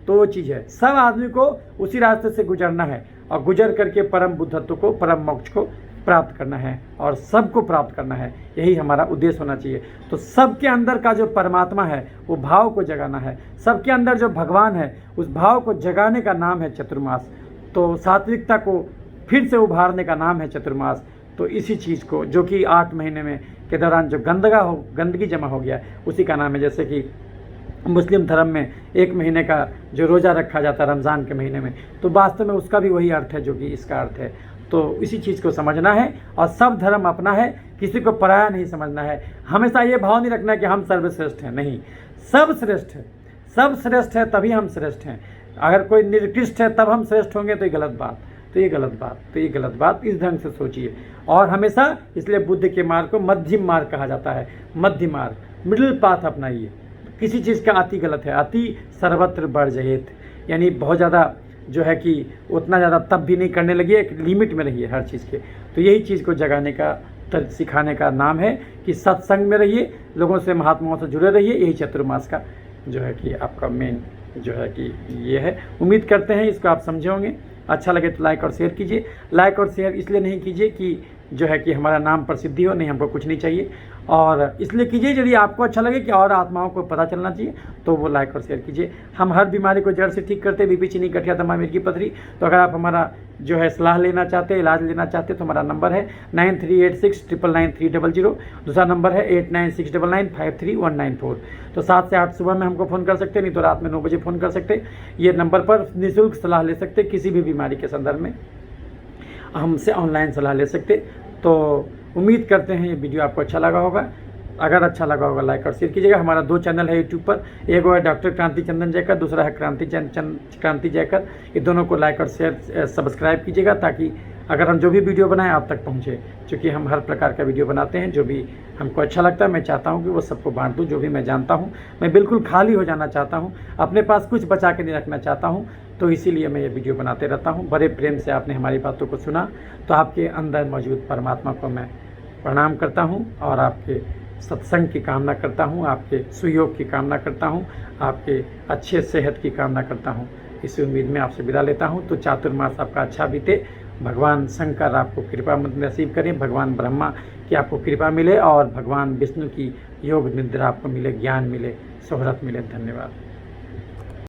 तो वो चीज़ है। सब आदमी को उसी रास्ते से गुजरना है और गुजर करके परम बुद्धत्व को, परम मोक्ष को प्राप्त करना है और सबको प्राप्त करना है, यही हमारा उद्देश्य होना चाहिए। तो सबके अंदर का जो परमात्मा है वो भाव को जगाना है, सबके अंदर जो भगवान है उस भाव को जगाने का नाम है चतुर्मास। तो सात्विकता को फिर से उभारने का नाम है चतुर्मास। तो इसी चीज़ को, जो कि 8 महीने में के दौरान जो गंदगी जमा हो गया, उसी का नाम है। जैसे कि मुस्लिम धर्म में 1 महीने का जो रोज़ा रखा जाता है रमज़ान के महीने में, तो वास्तव में उसका भी वही अर्थ है जो कि इसका अर्थ है। तो इसी चीज़ को समझना है और सब धर्म अपना है, किसी को पराया नहीं समझना है। हमेशा ये भाव नहीं रखना कि हम सर्वश्रेष्ठ हैं, नहीं, सब श्रेष्ठ है, सब श्रेष्ठ है तभी हम श्रेष्ठ हैं। अगर कोई निकृष्ट है तब हम श्रेष्ठ होंगे तो ये गलत बात, तो ये गलत बात, तो ये गलत बात। इस ढंग से सोचिए। और हमेशा इसलिए बुद्ध के मार्ग को मध्यम मार्ग कहा जाता है, मध्य मार्ग, मिडिल पाथ अपनाइए। किसी चीज़ का अति गलत है, अति सर्वत्र वर्जयेत, यानी बहुत ज़्यादा जो है कि उतना ज़्यादा तब भी नहीं करने लगिए, एक लिमिट में रहिए हर चीज़ के। तो यही चीज़ को जगाने का, सिखाने का नाम है कि सत्संग में रहिए, लोगों से, महात्माओं से जुड़े रहिए। यही चतुर्मास का जो है कि आपका मेन जो है कि ये है। उम्मीद करते हैं इसको आप समझे होंगे। अच्छा लगे तो लाइक और शेयर कीजिए। लाइक और शेयर इसलिए नहीं कीजिए कि जो है कि हमारा नाम प्रसिद्धि हो, नहीं, हमको कुछ नहीं चाहिए। और इसलिए कीजिए यदि आपको अच्छा लगे कि और आत्माओं को पता चलना चाहिए तो वो लाइक और शेयर कीजिए। हम हर बीमारी को जड़ से ठीक करते हैं, बीपी, चीनी, गठिया, दमा, मिर्गी पथरी। तो अगर आप हमारा जो है सलाह लेना चाहते हैं, इलाज लेना चाहते हैं, तो हमारा नंबर है 9386999300। दूसरा नंबर है 8969953194। तो 7 से 8 सुबह में हमको फ़ोन कर सकते हैं, नहीं तो रात में 9 बजे फ़ोन कर सकते हैं। ये नंबर पर निःशुल्क सलाह ले सकते हैं, किसी भी बीमारी के संदर्भ में हमसे ऑनलाइन सलाह ले सकते। तो उम्मीद करते हैं ये वीडियो आपको अच्छा लगा होगा। अगर अच्छा लगा होगा लाइक और शेयर कीजिएगा। हमारा 2 चैनल है यूट्यूब पर, एक है डॉक्टर क्रांति चंदन जयकर, दूसरा है क्रांति जयकर। ये दोनों को लाइक और शेयर सब्सक्राइब कीजिएगा ताकि अगर हम जो भी वीडियो बनाएं आप तक पहुंचे। क्योंकि हम हर प्रकार का वीडियो बनाते हैं, जो भी हमको अच्छा लगता है मैं चाहता हूं कि वो सबको बांट दूं। जो भी मैं जानता हूं, मैं बिल्कुल खाली हो जाना चाहता हूं, अपने पास कुछ बचा के नहीं रखना चाहता हूं। तो इसीलिए मैं ये वीडियो बनाते रहता हूं। बड़े प्रेम से आपने हमारी बातों को सुना, तो आपके अंदर मौजूद परमात्मा को मैं प्रणाम करता हूं और आपके सत्संग की कामना करता हूं, आपके सुयोग की कामना करता हूं, आपके अच्छे सेहत की कामना करता हूं। इसी उम्मीद में आपसे विदा लेता हूं। तो चातुर्मास आपका अच्छा बीते। भगवान शंकर आपको कृपा नसीब करें, भगवान ब्रह्मा की आपको कृपा मिले और भगवान विष्णु की योग निद्रा आपको मिले, ज्ञान मिले, शोहरत मिले। धन्यवाद।